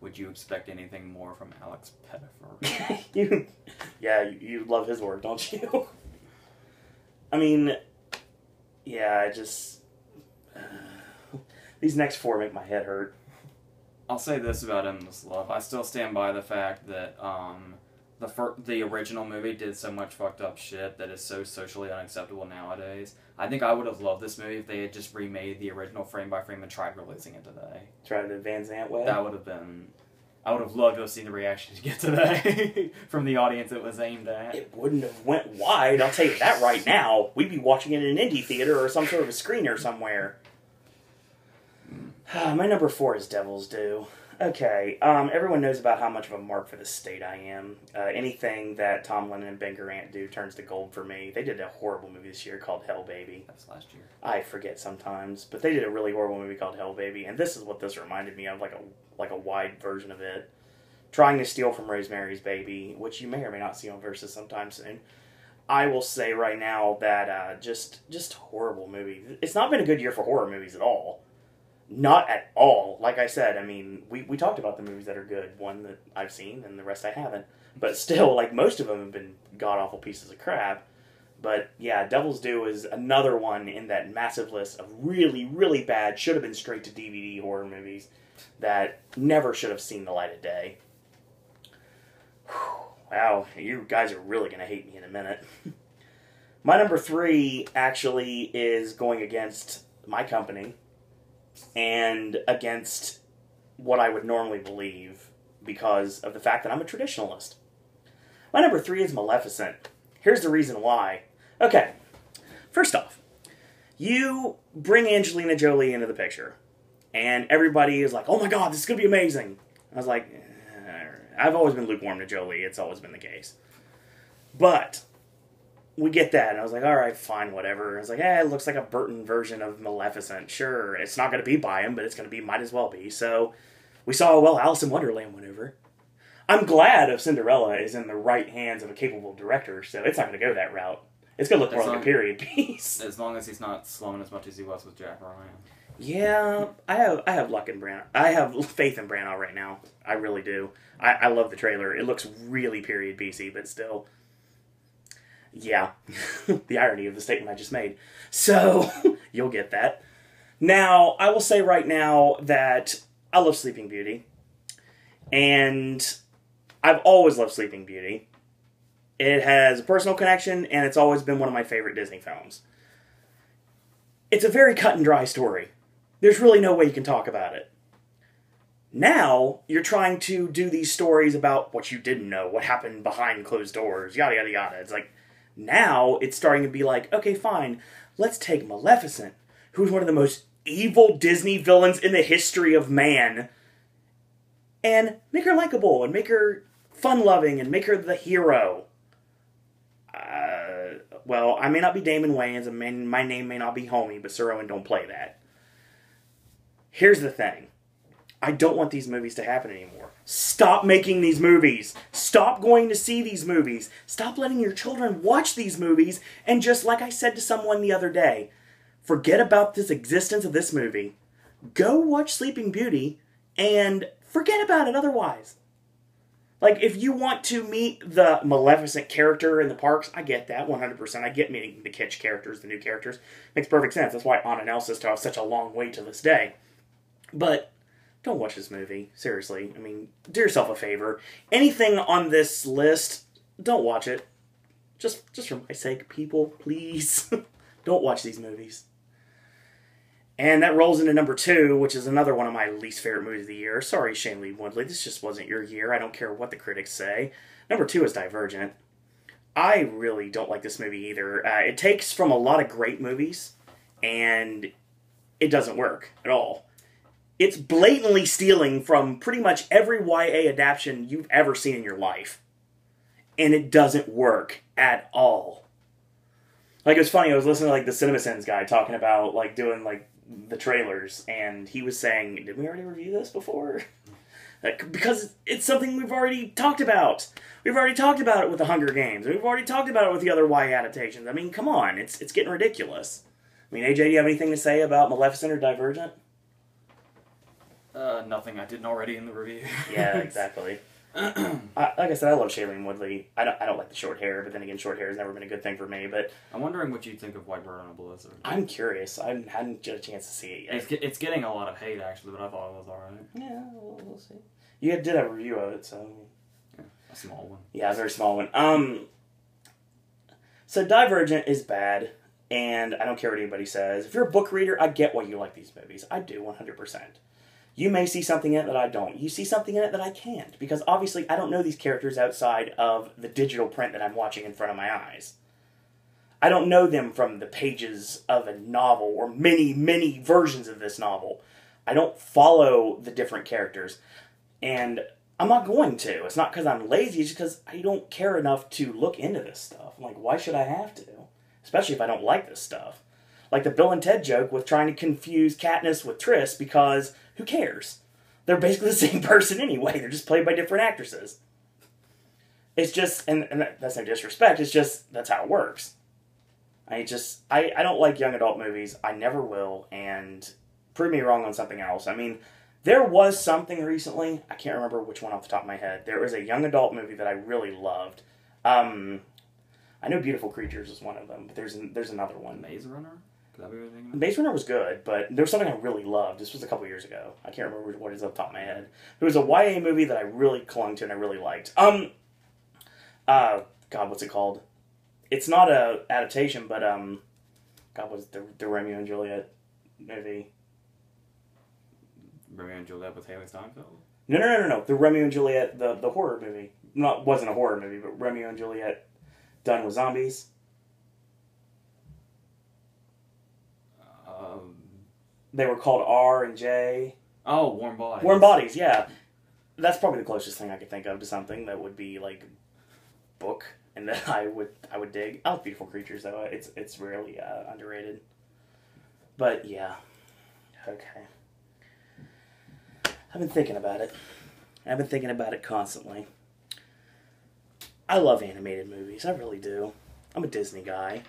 Would you expect anything more from Alex Pettyfer? you love his work, don't you? I mean, yeah, I just... these next 4 make my head hurt. I'll say this about Endless Love. I still stand by the fact that the original movie did so much fucked up shit that is so socially unacceptable nowadays. I think I would have loved this movie if they had just remade the original frame by frame and tried releasing it today. Tried the Van Zandt way? That would have been... I would have loved to have seen the reaction to get today from the audience it was aimed at. It wouldn't have went wide, I'll tell you that right now. We'd be watching it in an indie theater or some sort of a screener somewhere. My number 4 is Devil's Due. Okay, everyone knows about how much of a mark for the state I am. Anything that Tom Lennon and Ben Garant do turns to gold for me. They did a horrible movie this year called Hell Baby. That was last year. I forget sometimes, but they did a really horrible movie called Hell Baby, and this is what this reminded me of, like a wide version of it. Trying to steal from Rosemary's Baby, which you may or may not see on Versus sometime soon. I will say right now that just horrible movie. It's not been a good year for horror movies at all. Not at all. Like I said, I mean, we talked about the movies that are good. One that I've seen, and the rest I haven't. But still, like, most of them have been god-awful pieces of crap. But, yeah, Devil's Due is another one in that massive list of really, really bad, should have been straight to DVD horror movies that never should have seen the light of day. Whew. Wow, you guys are really going to hate me in a minute. My number 3 actually is going against my company and against what I would normally believe because of the fact that I'm a traditionalist. My number 3 is Maleficent. Here's the reason why. Okay, first off, you bring Angelina Jolie into the picture, and everybody is like, oh my god, this is going to be amazing. I was like, I've always been lukewarm to Jolie. It's always been the case. But we get that, and I was like, all right, fine, whatever. I was like, it looks like a Burton version of Maleficent. Sure, it's not going to be by him, but it's going to be, might as well be. So we saw, well, Alice in Wonderland went over. I'm glad if Cinderella is in the right hands of a capable director, so it's not going to go that route. It's going to look more like a period piece. As long as he's not slowing as much as he was with Jack Ryan. Yeah, I have luck in Branagh. I have faith in Branagh right now. I really do. I love the trailer. It looks really period piecey, but still... Yeah, the irony of the statement I just made. So, you'll get that. Now, I will say right now that I love Sleeping Beauty. And I've always loved Sleeping Beauty. It has a personal connection, and it's always been one of my favorite Disney films. It's a very cut and dry story. There's really no way you can talk about it. Now, you're trying to do these stories about what you didn't know, what happened behind closed doors, yada yada yada. It's like, now it's starting to be like, okay, fine, let's take Maleficent, who's one of the most evil Disney villains in the history of man, and make her likable, and make her fun-loving, and make her the hero. Well, I may not be Damon Wayans, and my name may not be Homie, but Sir Owen don't play that. Here's the thing. I don't want these movies to happen anymore. Stop making these movies. Stop going to see these movies. Stop letting your children watch these movies, and just like I said to someone the other day, forget about this existence of this movie. Go watch Sleeping Beauty, and forget about it otherwise. Like, if you want to meet the Maleficent character in the parks, I get that 100%. I get meeting the kitsch characters, the new characters. Makes perfect sense. That's why Anna and Elsa still have such a long wait to this day. But don't watch this movie. Seriously. I mean, do yourself a favor. Anything on this list, don't watch it. Just for my sake, people, please. Don't watch these movies. And that rolls into number 2, which is another one of my least favorite movies of the year. Sorry, Shailene Woodley, this just wasn't your year. I don't care what the critics say. Number 2 is Divergent. I really don't like this movie either. It takes from a lot of great movies, and it doesn't work at all. It's blatantly stealing from pretty much every YA adaptation you've ever seen in your life. And it doesn't work at all. Like, it was funny, I was listening to, like, the CinemaSins guy talking about, like, doing, like, the trailers, and he was saying, did we already review this before? Because it's something we've already talked about. We've already talked about it with the Hunger Games. We've already talked about it with the other YA adaptations. I mean, come on, it's getting ridiculous. I mean, AJ, do you have anything to say about Maleficent or Divergent? Nothing I didn't already in the review. Yeah, exactly. Like I said, I love Shailene Woodley. I don't like the short hair, but then again, short hair has never been a good thing for me. But I'm wondering what you think of White Bird on a Blizzard. I'm curious. I hadn't got a chance to see it yet. It's getting a lot of hate, actually, but I thought it was alright. Yeah, we'll see. You did have a review of it, so... Yeah, a small one. Yeah, a very small one. So Divergent is bad, and I don't care what anybody says. If you're a book reader, I get why you like these movies. I do, 100%. You may see something in it that I don't. You see something in it that I can't. Because obviously I don't know these characters outside of the digital print that I'm watching in front of my eyes. I don't know them from the pages of a novel or many, many versions of this novel. I don't follow the different characters. And I'm not going to. It's not because I'm lazy. It's just because I don't care enough to look into this stuff. I'm like, why should I have to? Especially if I don't like this stuff. Like the Bill and Ted joke with trying to confuse Katniss with Triss because who cares? They're basically the same person anyway. They're just played by different actresses. It's just, and that's no disrespect, it's just, that's how it works. I don't like young adult movies. I never will, and prove me wrong on something else. I mean, there was something recently, I can't remember which one off the top of my head. There was a young adult movie that I really loved. I know Beautiful Creatures is one of them, but there's another one. Maze Runner? Could that be what you're thinking of? Maze Runner was good, but there was something I really loved. This was a couple years ago. I can't remember what it is off the top of my head. It was a YA movie that I really clung to and I really liked. God, what's it called? It's not a adaptation, but God, what's the Romeo and Juliet movie? Romeo and Juliet with Haley Steinfeld? No. The Romeo and Juliet, the horror movie. Wasn't a horror movie, but Romeo and Juliet done with zombies. They were called R and J. Oh, Warm Bodies. Warm Bodies, yeah. That's probably the closest thing I could think of to something that would be like book and that I would dig. I like Beautiful Creatures though. It's really underrated. But yeah. Okay. I've been thinking about it. I've been thinking about it constantly. I love animated movies. I really do. I'm a Disney guy.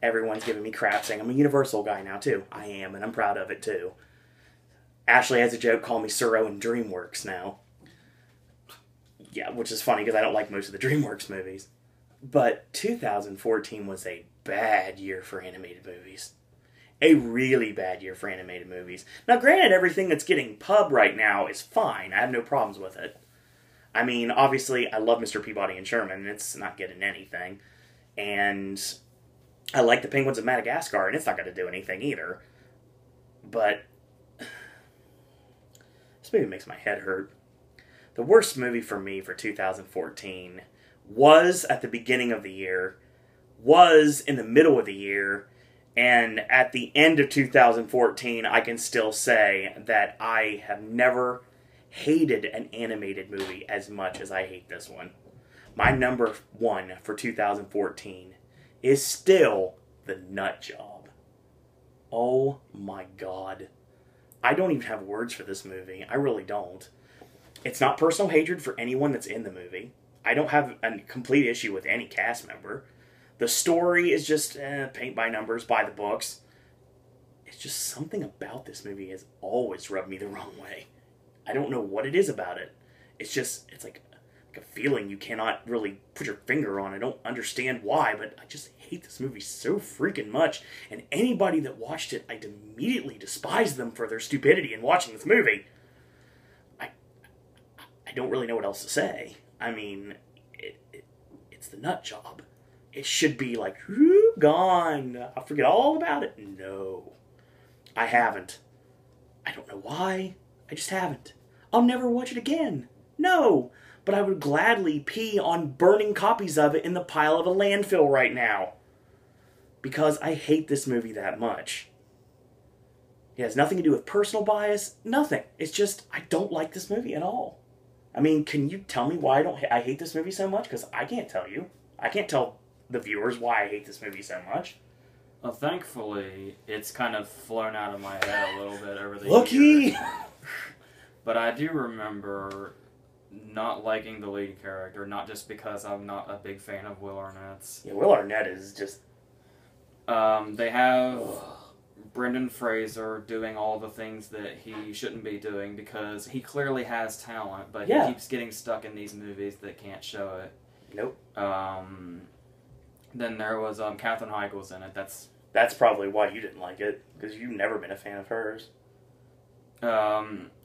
Everyone's giving me crap saying I'm a Universal guy now, too. I am, and I'm proud of it, too. Ashley has a joke, call me Sir Owen DreamWorks now. Yeah, which is funny, because I don't like most of the DreamWorks movies. But 2014 was a bad year for animated movies. a really bad year for animated movies. Now, granted, everything that's getting pub right now is fine. I have no problems with it. I mean, obviously, I love Mr. Peabody and Sherman, and it's not getting anything. And I like the Penguins of Madagascar, and it's not going to do anything either. But this movie makes my head hurt. The worst movie for me for 2014 was at the beginning of the year, was in the middle of the year, and at the end of 2014, I can still say that I have never hated an animated movie as much as I hate this one. My number one for 2014 is still The Nut Job. Oh my god. I don't even have words for this movie. I really don't. It's not personal hatred for anyone that's in the movie. I don't have a complete issue with any cast member. The story is just paint by numbers, by the books. It's just something about this movie has always rubbed me the wrong way. I don't know what it is about it. It's like a feeling you cannot really put your finger on. I don't understand why, but I just hate this movie so freaking much. And anybody that watched it, I'd immediately despise them for their stupidity in watching this movie. I don't really know what else to say. I mean, it's The Nut Job. It should be like, gone. I'll forget all about it. No. I haven't. I don't know why. I just haven't. I'll never watch it again. No. But I would gladly pee on burning copies of it in the pile of a landfill right now. Because I hate this movie that much. It has nothing to do with personal bias. Nothing. It's just, I don't like this movie at all. I mean, can you tell me why I hate this movie so much? Because I can't tell you. I can't tell the viewers why I hate this movie so much. Well, thankfully, it's kind of flown out of my head a little bit over the Lucky! years. But I do remember not liking the lead character, not just because I'm not a big fan of Will Arnett's. Yeah, Will Arnett is just... They have Brendan Fraser doing all the things that he shouldn't be doing because he clearly has talent, but he keeps getting stuck in these movies that can't show it. Nope. Then there was Katherine Heigl's in it. That's probably why you didn't like it, because you've never been a fan of hers.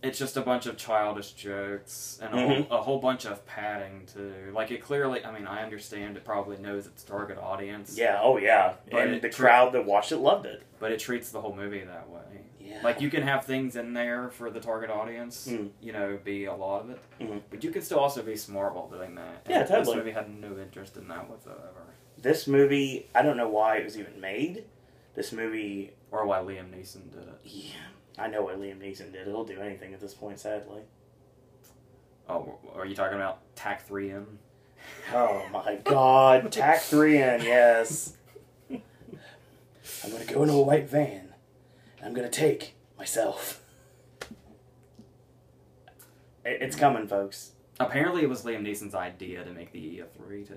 It's just a bunch of childish jokes and a whole bunch of padding too. Like it clearly, I mean, I understand it probably knows its target audience. Yeah, oh yeah, and the crowd that watched it loved it. But it treats the whole movie that way. Yeah. Like you can have things in there for the target audience, you know, be a lot of it, but you can still also be smart while doing that. And yeah, totally. This movie had no interest in that whatsoever. This movie, I don't know why it was even made. This movie... Or why Liam Neeson did it. Yeah, I know why Liam Neeson did it. He'll do anything at this point, sadly. Oh, are you talking about TAC 3M? Oh my god, TAC 3M, yes. I'm going to go into a white van, and I'm going to take myself. It's coming, folks. Apparently it was Liam Neeson's idea to make the EF3, too.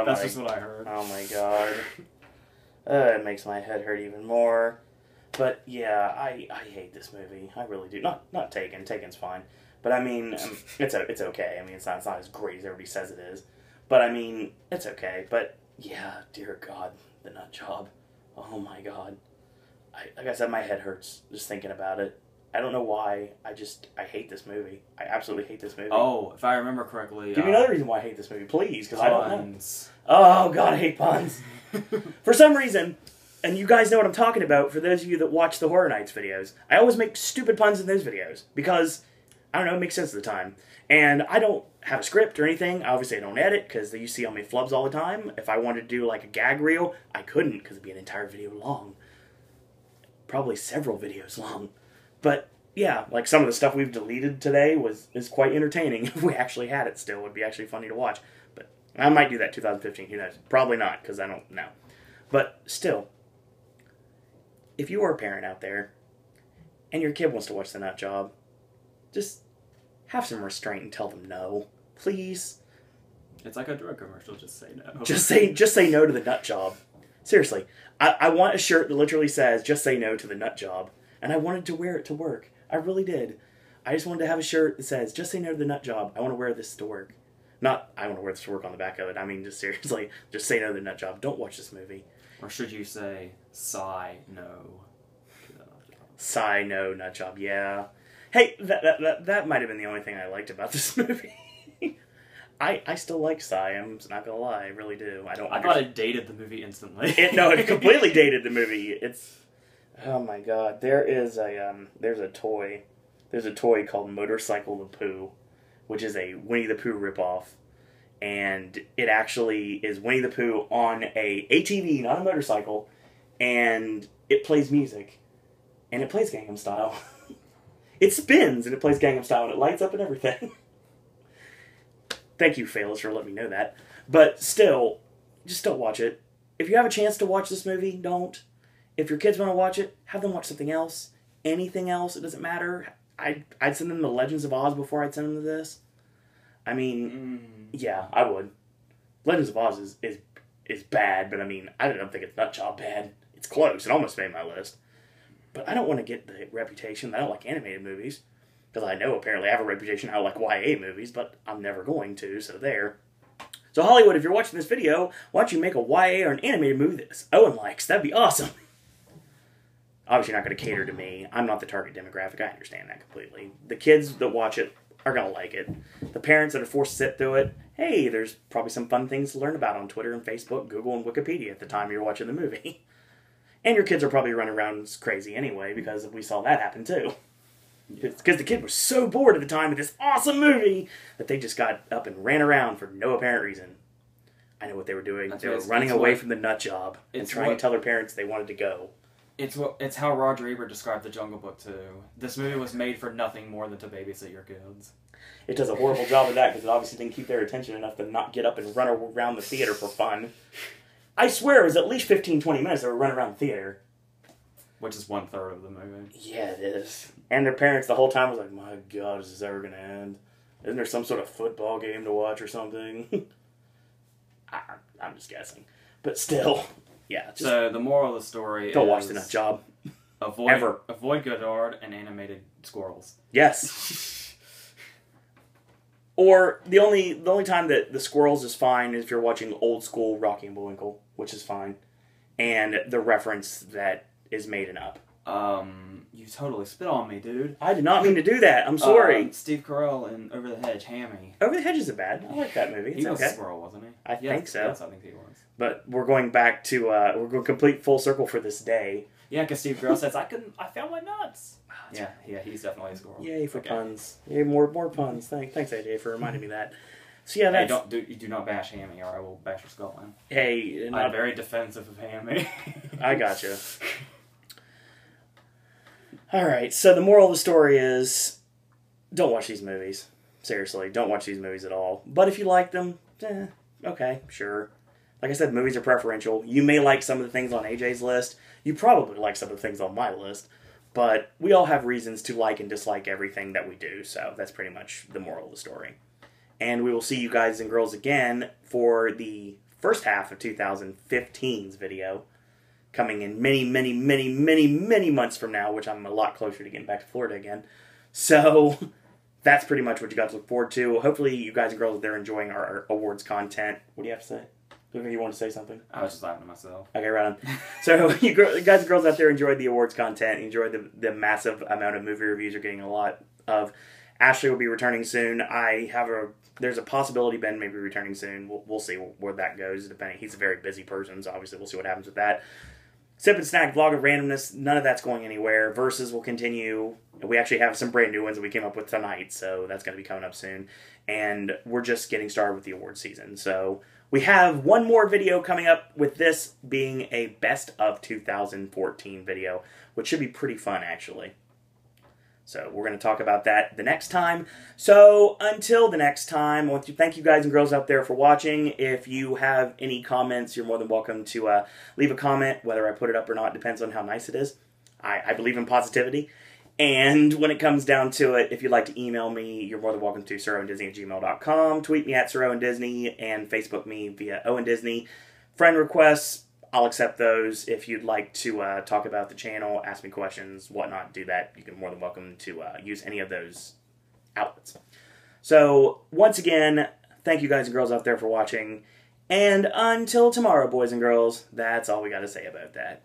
That's just what I heard. Oh my god. It makes my head hurt even more. But yeah, I hate this movie. I really do. Not Taken. Taken's fine. But I mean, it's okay. I mean, it's not as great as everybody says it is. But I mean, it's okay. But yeah, dear God, The Nut Job. Oh my God. Like I said, my head hurts just thinking about it. I don't know why. I hate this movie. I absolutely hate this movie. Oh, if I remember correctly. Give me another reason why I hate this movie, please, because I don't know. Oh, God, I hate puns. For some reason, and you guys know what I'm talking about, for those of you that watch the Horror Nights videos, I always make stupid puns in those videos, because, I don't know, it makes sense at the time. And I don't have a script or anything. Obviously, I don't edit, because you see on my flubs all the time. If I wanted to do, like, a gag reel, I couldn't, because it'd be an entire video long. Probably several videos long. But, yeah, like, some of the stuff we've deleted today is quite entertaining. If we actually had it still, it would be actually funny to watch. But I might do that 2015, who knows? Probably not, because I don't know. But, still, if you are a parent out there, and your kid wants to watch The Nut Job, just have some restraint and tell them no. Please. It's like a drug commercial, just say no. Just say no to The Nut Job. Seriously. I want a shirt that literally says, just say no to The Nut Job. And I wanted to wear it to work. I really did. I just wanted to have a shirt that says, just say no to The Nut Job. I want to wear this to work. Not, I want to wear this to work on the back of it. I mean, just seriously, just say no to The Nut Job. Don't watch this movie. Or should you say, sigh, no. Sigh, no, nut job, yeah. Hey, that might have been the only thing I liked about this movie. I still like Sigh, I'm not gonna lie, I really do. I thought it dated the movie instantly. It completely dated the movie. Oh my god, there's a toy. There's a toy called Motorcycle the Pooh, which is a Winnie the Pooh ripoff. And it actually is Winnie the Pooh on a ATV, not a motorcycle, and it plays music. And it plays Gangnam Style. It spins and it plays Gangnam Style and it lights up and everything. Thank you, Phalos, for letting me know that. But still, just don't watch it. If you have a chance to watch this movie, don't. If your kids want to watch it, have them watch something else. Anything else, it doesn't matter. I'd send them the Legends of Oz before I'd send them to this. I mean, yeah, I would. Legends of Oz is bad, but I mean, I don't think it's nut job bad. It's close. It almost made my list. But I don't want to get the reputation that I don't like animated movies. Because I know apparently I have a reputation I like YA movies, but I'm never going to, so there. So Hollywood, if you're watching this video, why don't you make a YA or an animated movie that Owen likes? That'd be awesome. Obviously not going to cater to me. I'm not the target demographic. I understand that completely. The kids that watch it are going to like it. The parents that are forced to sit through it, hey, there's probably some fun things to learn about on Twitter and Facebook, Google, and Wikipedia at the time you're watching the movie. And your kids are probably running around crazy anyway, because we saw that happen too. Because the kid was so bored at the time of this awesome movie that they just got up and ran around for no apparent reason. I know what they were doing. They were running away from the nut job and trying to tell their parents they wanted to go. It's how Roger Ebert described The Jungle Book too. This movie was made for nothing more than to babysit your kids. It does a horrible job of that because it obviously didn't keep their attention enough to not get up and run around the theater for fun. I swear it was at least 15-20 minutes they were running around the theater. Which is 1/3 of the movie. Yeah, it is. And their parents the whole time was like, my God, is this ever going to end? Isn't there some sort of football game to watch or something? I'm just guessing. But still, yeah. So the moral of the story don't watch the nut job. Avoid Godard and animated squirrels. Yes. Or the only time that the squirrels is fine is if you're watching old school Rocky and Bullwinkle, which is fine. And the reference that is made up. You totally spit on me, dude. I did not mean to do that. I'm sorry. Steve Carell in Over the Hedge, Hammy. Over the Hedge isn't bad. I like that movie. It's he was okay. a squirrel, wasn't he? I think so. Yes, I think he was. But we're going back to, we're going complete full circle for this day. Yeah, because Steve Carell says, I found my nuts. Yeah, he's definitely a squirrel. Yay for puns. Yay, more puns. Thanks, AJ, for reminding me of that. So yeah, that's... Hey, do not bash Hammy, or I will bash your skull in. Hey, I'm very defensive of Hammy. I gotcha. Alright, so the moral of the story is, don't watch these movies. Seriously, don't watch these movies at all. But if you like them, okay, sure. Like I said, movies are preferential. You may like some of the things on AJ's list. You probably like some of the things on my list. But we all have reasons to like and dislike everything that we do, so that's pretty much the moral of the story. And we will see you guys and girls again for the first half of 2015's video, coming in many months from now, which I'm a lot closer to getting back to Florida again. So that's pretty much what you guys look forward to. Hopefully you guys and girls out there enjoying our awards content. What do you have to say? You want to say something? I was just laughing at myself. Okay, right on. So you guys and girls out there enjoyed the awards content, enjoyed the massive amount of movie reviews you're getting a lot of. Ashley will be returning soon. There's a possibility Ben may be returning soon. We'll see where that goes. Depending, he's a very busy person, so obviously we'll see what happens with that. Sip and Snack, Vlog of Randomness, none of that's going anywhere. Versus will continue. We actually have some brand new ones that we came up with tonight, so that's going to be coming up soon. And we're just getting started with the award season. So we have one more video coming up, with this being a best of 2014 video, which should be pretty fun, actually. So we're going to talk about that the next time. So until the next time, I want to thank you guys and girls out there for watching. If you have any comments, you're more than welcome to leave a comment. Whether I put it up or not depends on how nice it is. I believe in positivity. And when it comes down to it, if you'd like to email me, you're more than welcome to siroandisney@gmail.com. Tweet me at siroandisney and Facebook me via Owen Disney. Friend requests, I'll accept those. If you'd like to talk about the channel, ask me questions, whatnot, do that. You're more than welcome to use any of those outlets. So, once again, thank you guys and girls out there for watching. And until tomorrow, boys and girls, that's all we got to say about that.